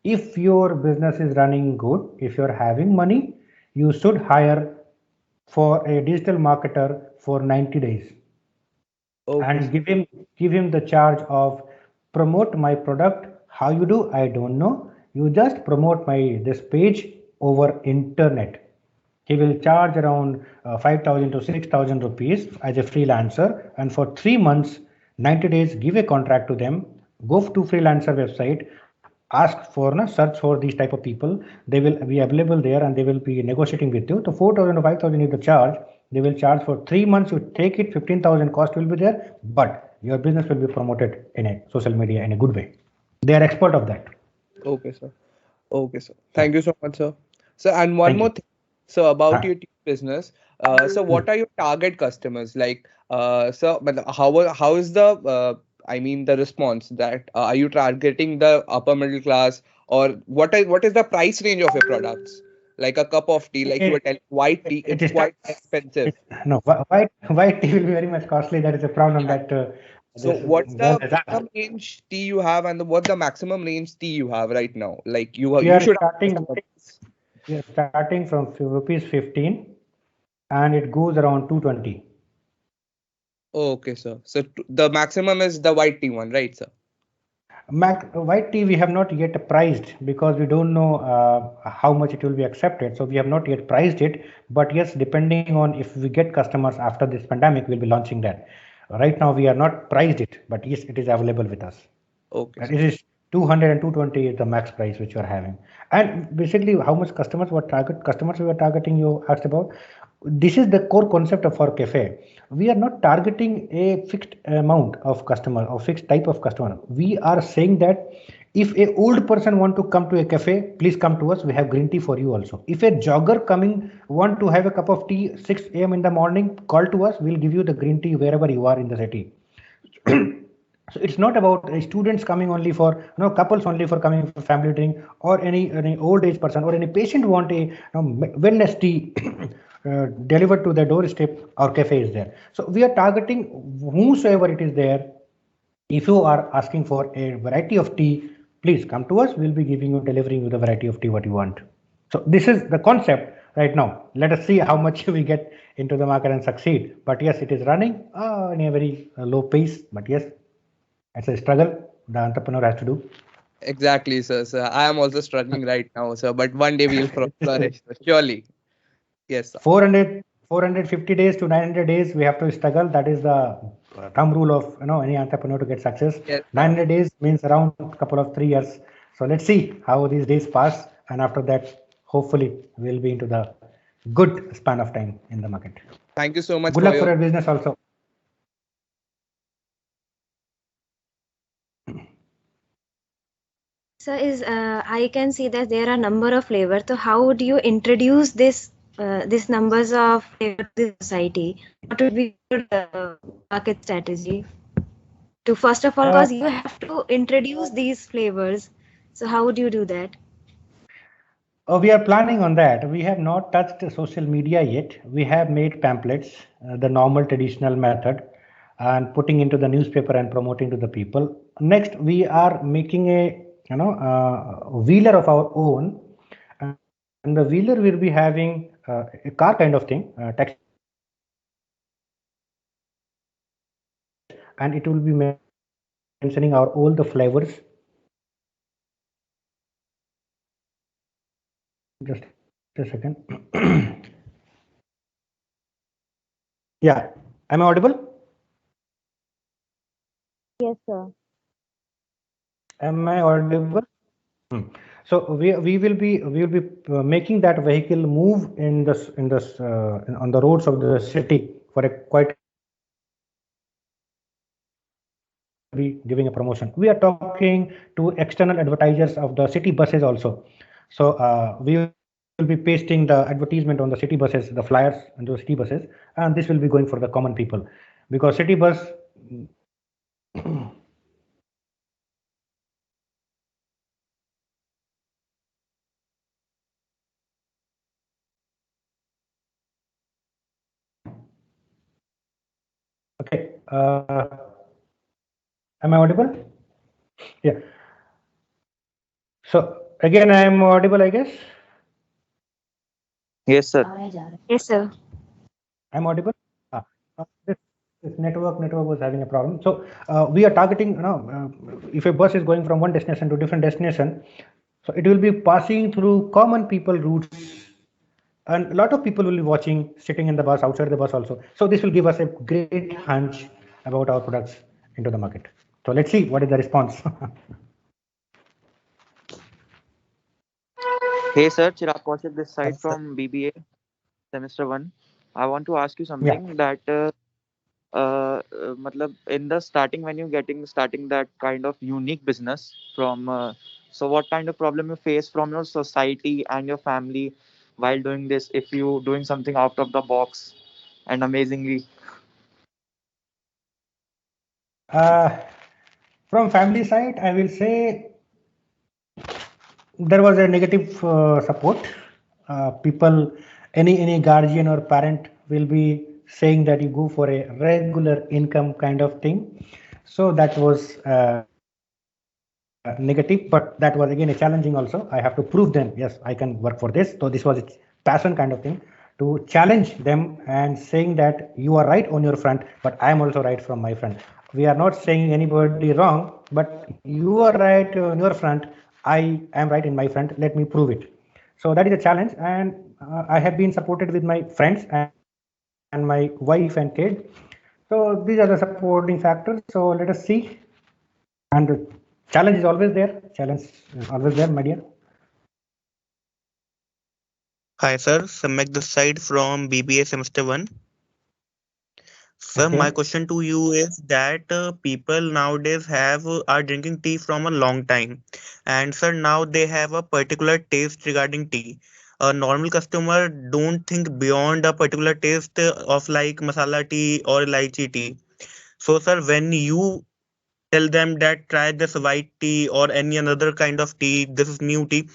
Speaker 2: if your business is running good, if you're having money, you should hire for a digital marketer for 90 days
Speaker 6: Okay,
Speaker 2: and
Speaker 6: sir.
Speaker 2: give him the charge of promote my product. How you do, I don't know. You just promote my this page over internet. He will charge around 5,000 to 6,000 rupees as a freelancer, and for 3 months 90 days give a contract to them. Go to freelancer website, ask for search for these type of people. They will be available there and they will be negotiating with you. So 4,000 to 5,000 is the charge. They will charge for 3 months. You take it, 15,000 cost will be there, but your business will be promoted in a social media in a good way. They are expert of that.
Speaker 6: Okay, sir. Okay, sir.
Speaker 2: Yeah.
Speaker 6: Thank you so much, sir. So, and one
Speaker 2: Thank
Speaker 6: more
Speaker 2: you.
Speaker 6: thing. So, about
Speaker 2: Huh?
Speaker 6: your business. So, what
Speaker 2: Hmm.
Speaker 6: are your target customers? Like, so, but how is the I mean the response that are you targeting the upper middle class, or what is the price range of your products? Like a cup of tea, like you were
Speaker 2: It,
Speaker 6: telling, white tea,
Speaker 2: it
Speaker 6: it's
Speaker 2: is
Speaker 6: quite expensive.
Speaker 2: no white tea will be very much costly. That is a problem
Speaker 6: Yeah.
Speaker 2: that
Speaker 6: So,
Speaker 2: this
Speaker 6: what's
Speaker 2: world
Speaker 6: the
Speaker 2: has asked.
Speaker 6: minimum range tea you have, and what's the maximum range tea you have right now? Like
Speaker 2: We
Speaker 6: you
Speaker 2: are
Speaker 6: should have
Speaker 2: starting
Speaker 6: customer base.
Speaker 2: we are starting from rupees 15 and it goes around 220.
Speaker 6: Okay, sir. So the maximum is the white tea one, right, sir?
Speaker 2: White tea we have not yet priced because we don't know how much it will be accepted. So we have not yet priced it. But yes, depending on if we get customers after this pandemic, we'll be launching that. Right now we are not priced it, but yes, it is available with us.
Speaker 6: Okay,
Speaker 2: And
Speaker 6: sir.
Speaker 2: it is 200 and 220 is the max price which you are having. And basically how much customers, what target customers we are targeting, you asked about. This is the core concept of our cafe. We are not targeting a fixed amount of customer or fixed type of customer. We are saying that if a old person want to come to a cafe, please come to us, we have green tea for you also. If a jogger coming want to have a cup of tea 6 a.m in the morning, call to us, we'll give you the green tea wherever you are in the city. So it's not about students coming only for couples only for coming for family drink, or any old age person or any patient want a wellness tea delivered to their doorstep. Our cafe is there, so we are targeting whosoever it is there. If you are asking for a variety of tea, please come to us, we'll be giving you delivering you the variety of tea what you want. So this is the concept right now. Let us see how much we get into the market and succeed. But yes, it is running in a very low pace, but yes, it's a struggle the entrepreneur has to do.
Speaker 6: Exactly, sir. Sir, I am also struggling right now, sir. But one day we'll
Speaker 2: It is
Speaker 6: flourish, sir. Surely. Yes, sir.
Speaker 2: 400, 450 days to 900 days we have to struggle. That is the thumb rule of any entrepreneur to get success.
Speaker 6: Yes, sir.
Speaker 2: 900 days means around a couple of 3 years. So let's see how these days pass, and after that, hopefully, we'll be into the good span of time in the market.
Speaker 6: Thank you so much
Speaker 2: Good
Speaker 6: for
Speaker 2: luck for
Speaker 6: your.
Speaker 2: your business also.
Speaker 1: So is I can see that there are number of flavors. So how would you introduce this numbers of flavor to the society? What would be your market strategy? To first of all,
Speaker 2: Uh,
Speaker 1: because you have to introduce these flavors. So how would you do that?
Speaker 2: we are planning on that. We have not touched social media yet. We have made pamphlets, the normal traditional method, and putting into the newspaper and promoting to the people. Next, we are making a wheeler of our own, and the wheeler will be having a car kind of thing, taxi kind of thing, and it will be mentioning our all the flavors. Just a second. Yeah. Am I audible?
Speaker 5: Yes, sir.
Speaker 2: Am I audible? Hmm. So we will be making that vehicle move on the roads of the city for a quite a long time. Be giving a promotion. We are talking to external advertisers of the city buses also. So we will be pasting the advertisement on the city buses, the flyers on those city buses, and this will be going for the common people, because city bus. Okay. Am I audible? Yeah. So again, I am audible, I guess.
Speaker 7: Yes, sir.
Speaker 1: Yes, sir.
Speaker 2: I'm audible. Ah, this network was having a problem. So we are targeting, if a bus is going from one destination to different destination, so it will be passing through common people routes, and a lot of people will be watching, sitting in the bus, outside the bus also. So this will give us a great hunch about our products into the market. So let's see what is the response.
Speaker 7: Hey, sir. Chirag Kaushik this side from BBA semester one. I want to ask you
Speaker 2: Yeah.
Speaker 7: something that, matlab, in the starting when you're getting starting that kind of unique business from, so what kind of problem you face from your society and your family while doing this? If you doing something out of the box and amazingly.
Speaker 2: Uh, from family side, I will say there was a negative support. People, any guardian or parent will be saying that you go for a regular income kind of thing. So that was negative, but that was again a challenging also. I have to prove them, yes, I can work for this. So this was a passion kind of thing, to challenge them and saying that you are right on your front, but I am also right from my front. We are not saying anybody wrong, but you are right on your front, I am right in my front, let me prove it. So that is a challenge, and I have been supported with my friends and my wife and kid. So these are the supporting factors. So let us see. And challenge is always there. Challenge is always there, my dear.
Speaker 8: Hi sir, Samek this side from BBA semester 1. Sir, my
Speaker 2: Okay.
Speaker 8: question to you is that people nowadays have are drinking tea from a long time, and sir, now they have a particular taste regarding tea. A normal customer don't think beyond a particular taste of like masala tea or lychee tea. So sir, when you tell them that try this white tea or any another kind of tea, this is new tea,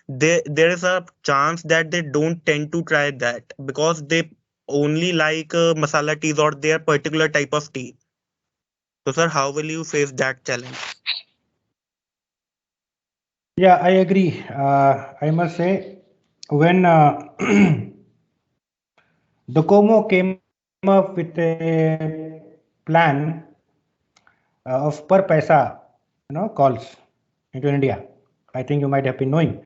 Speaker 8: there is a chance that they don't tend to try that because they only like masala teas or their particular type of tea. So sir, how will you face that challenge?
Speaker 2: Yeah, I agree. I must say, when Docomo came up with a plan of per paisa, calls into India. I think you might have been knowing.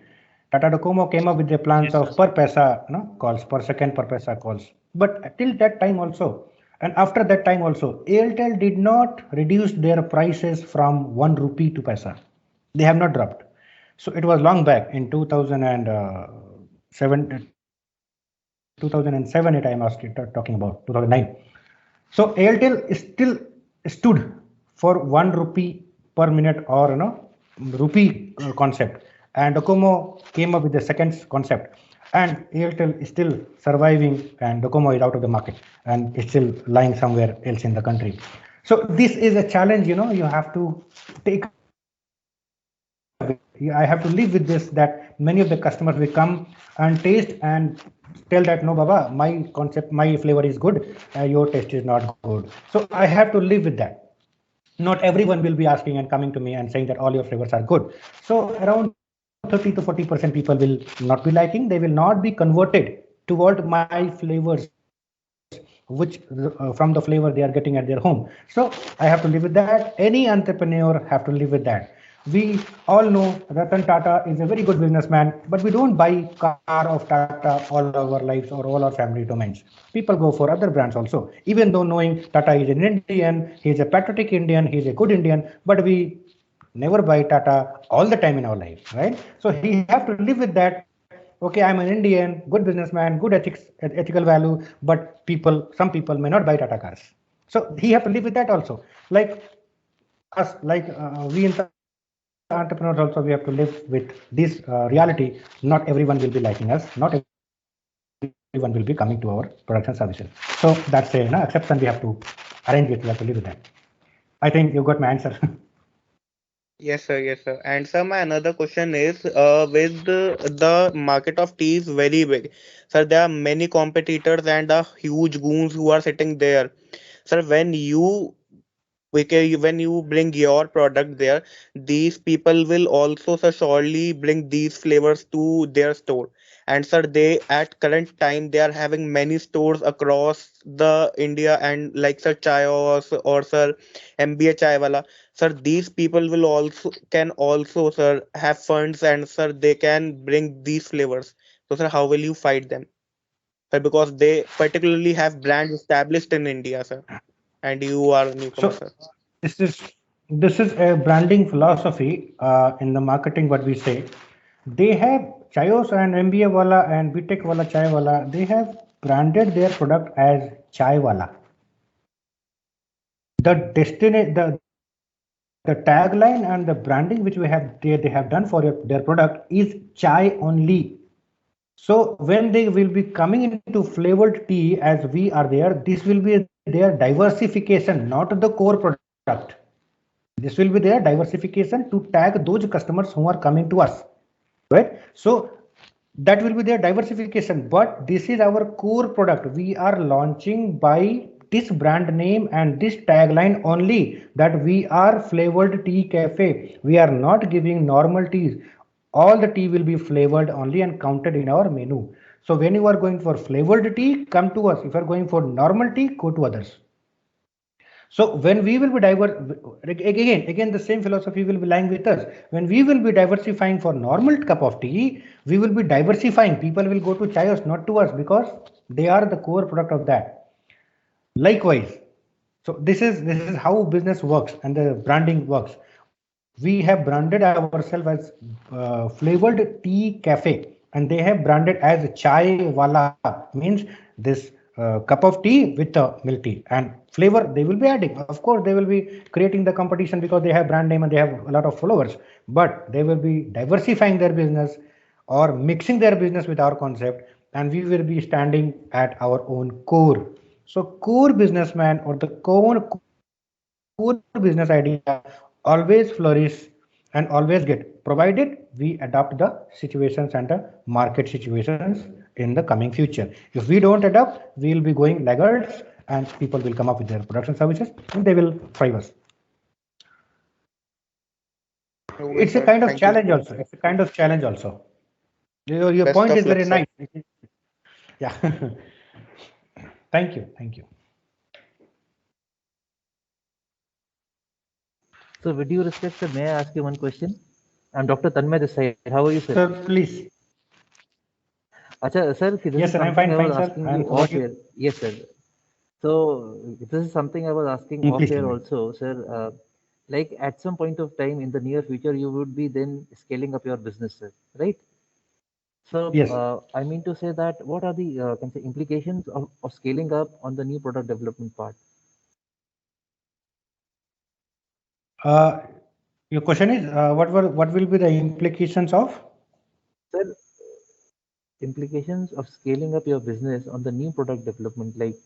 Speaker 2: Tata Docomo came up with the plans of per paisa, calls per second per paisa calls. But till that time also, and after that time also, Airtel did not reduce their prices from 1 rupee to paisa. They have not dropped. So it was long back in 2007, it I am asking, talking about 2009. So Airtel still stood for 1 rupee per minute, or rupee concept, and Docomo came up with the second concept, and Airtel is still surviving, and Docomo is out of the market and is still lying somewhere else in the country. So this is a challenge, you have to take up with. I have to live with this, that many of the customers will come and taste and tell that no, Baba, my concept, my flavor is good, your taste is not good. So I have to live with that. Not everyone will be asking and coming to me and saying that all your flavors are good. So around 30 to 40% people will not be liking, they will not be converted toward my flavors, which from the flavor they are getting at their home. So I have to live with that. Any entrepreneur have to live with that. We all know Ratan Tata is a very good businessman, but we don't buy car of Tata all our lives or all our family domains. People go for other brands also, even though knowing Tata is an Indian, he is a patriotic Indian, he is a good Indian, but we never buy Tata all the time in our life, right? So he have to live with that. Okay, I'm an Indian, good businessman, good ethics, ethical value, but some people may not buy Tata cars. So he have to live with that also. Like us, like we in the entrepreneurs also, we have to live with this reality. Not everyone will be liking us. Not everyone will be coming to our production services. So that's a exception we have to arrange it. We have to live with that. I think you got my answer.
Speaker 8: Yes, sir. Yes, sir. And sir, my another question is, with the market of tea is very big. Sir, there are many competitors and huge goons who are sitting there. Sir, when you bring your product there, these people will also sir, surely bring these flavors to their store. And sir, they at current time they are having many stores across the India, and like sir chai or sir MBA chai wala. Sir, these people will also can also sir have funds, and sir they can bring these flavors. So sir, how will you fight them? Sir, because they particularly have brands established in India, sir, and you are a newcomer,
Speaker 2: So
Speaker 8: sir.
Speaker 2: this is this is a branding philosophy in the marketing. What we say, they have Chayos and MBA wala and BTech wala chai wala. They have branded their product as chai wala. The tagline and the branding which they have done for their product is chai only. So when they will be coming into flavored tea as we are there, this will be their diversification, not the core product. This will be their diversification to tag those customers who are coming to us, right? So that will be their diversification, but this is our core product. We are launching by this brand name and this tagline only, that we are flavored tea cafe. We are not giving normal teas. All the tea will be flavored only and counted in our menu. So when you are going for flavored tea, come to us. If you are going for normal tea, go to others. So when we will be again the same philosophy will be lying with us. When we will be diversifying for normal cup of tea, we will be diversifying. People will go to Chayos, not to us, because they are the core product of that. Likewise, so this is how business works and the branding works. We have branded ourselves as flavored tea cafe, and they have branded as chai wala, means this cup of tea with milk tea, and flavor they will be adding. Of course, they will be creating the competition because they have brand name and they have a lot of followers, but they will be diversifying their business or mixing their business with our concept, and we will be standing at our own core. So core businessman or the core business idea always flourish and always get, provided we adapt the situations and the market situations in the coming future. If we don't adapt, we will be going laggards and people will come up with their production services and they will thrive us.
Speaker 8: No way,
Speaker 2: It's a
Speaker 8: sir.
Speaker 2: kind of
Speaker 8: Thank you
Speaker 2: challenge
Speaker 8: so
Speaker 2: also.
Speaker 8: much.
Speaker 2: It's a kind of challenge also. Your
Speaker 8: Best
Speaker 2: point
Speaker 8: of
Speaker 2: is
Speaker 8: luck,
Speaker 2: very
Speaker 8: sir.
Speaker 2: nice. Yeah. Thank you. Thank you.
Speaker 3: So, with due respect, sir, may I ask you one question? I'm Dr. Tanmay this side. How are you, sir?
Speaker 2: Sir, please.
Speaker 3: Acha, sir, this
Speaker 2: Yes,
Speaker 3: is
Speaker 2: sir. I'm
Speaker 3: something
Speaker 2: fine,
Speaker 3: I was
Speaker 2: fine, sir.
Speaker 3: asking you
Speaker 2: And how
Speaker 3: off
Speaker 2: about you?
Speaker 3: air. Yes, sir. So, this is something I was asking off
Speaker 2: Please tell
Speaker 3: air
Speaker 2: me.
Speaker 3: also, sir. Like at some point of time in the near future, you would be then scaling up your business, sir, right? So,
Speaker 2: Yes.
Speaker 3: I mean to say that what are the can say implications of scaling up on the new product development part?
Speaker 2: Uh, your question is what will be the implications of?
Speaker 3: Sir, implications of scaling up your business on the new product development, like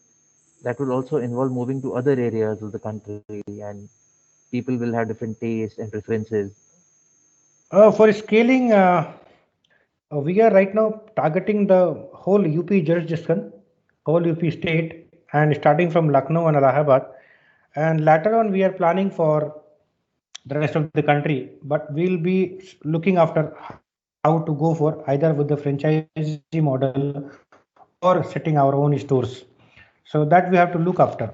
Speaker 3: that will also involve moving to other areas of the country, and people will have different tastes and preferences.
Speaker 2: For scaling, we are right now targeting the whole UP jurisdiction, whole UP state, and starting from Lucknow and Allahabad. And later on, we are planning for the rest of the country, but we'll be looking after how to go for either with the franchisee model or setting our own stores. So that we have to look after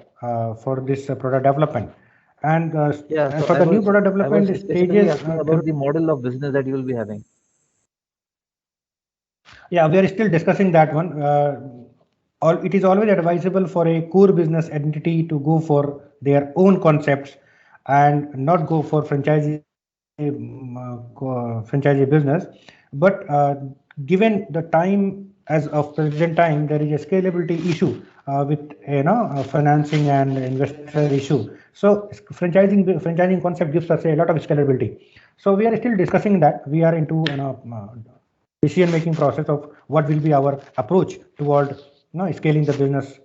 Speaker 2: for this product development. And
Speaker 3: Yeah,
Speaker 2: as
Speaker 3: so
Speaker 2: for the new product
Speaker 3: I was
Speaker 2: development
Speaker 3: specifically
Speaker 2: stages,
Speaker 3: asking about the model of business that you will be having.
Speaker 2: yeah, we are still discussing that one. It is always advisable for a core business entity to go for their own concepts and not go for franchisee business. But given the time as of present time, there is a scalability issue with financing and investor issue. So franchising concept gives us a lot of scalability. So we are still discussing that. We are into decision making process of what will be our approach toward scaling the business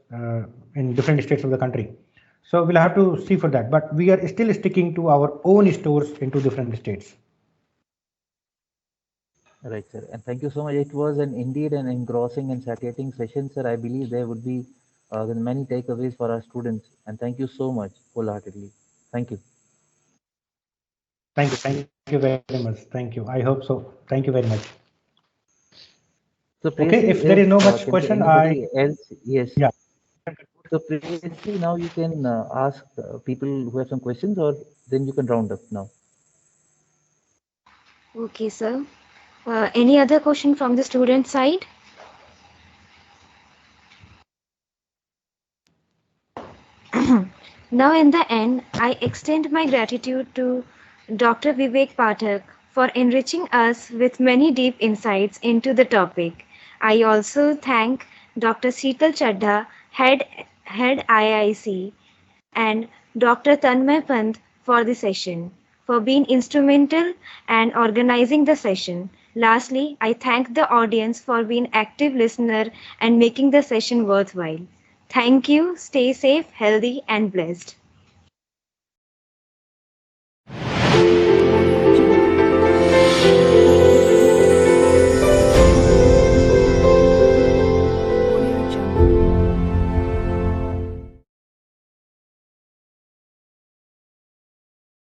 Speaker 2: in different states of the country. So we'll have to see for that, but we are still sticking to our own stores into different states.
Speaker 3: Right, sir. And thank you so much. It was an indeed an engrossing and satiating session, sir. I believe there would be many takeaways for our students. And thank you so much wholeheartedly. Thank you.
Speaker 2: Thank you very much. Thank you. I hope so. Thank you very much.
Speaker 3: So,
Speaker 2: Okay,
Speaker 3: Priyasi,
Speaker 2: if there
Speaker 3: if
Speaker 2: is no much
Speaker 3: can
Speaker 2: question,
Speaker 3: anybody else? Yes.
Speaker 2: yeah.
Speaker 3: So, Priyasi, now you can ask people who have some questions, or then you can round up now.
Speaker 1: Okay, sir. Any other question from the student side? Now, in the end, I extend my gratitude to Dr. Vivek Pathak for enriching us with many deep insights into the topic. I also thank Dr. Sheetal Chadha, head IIC, and Dr. Tanmay Pant for the session, for being instrumental and organizing the session. Lastly, I thank the audience for being active listener and making the session worthwhile. Thank you. Stay safe, healthy, and blessed.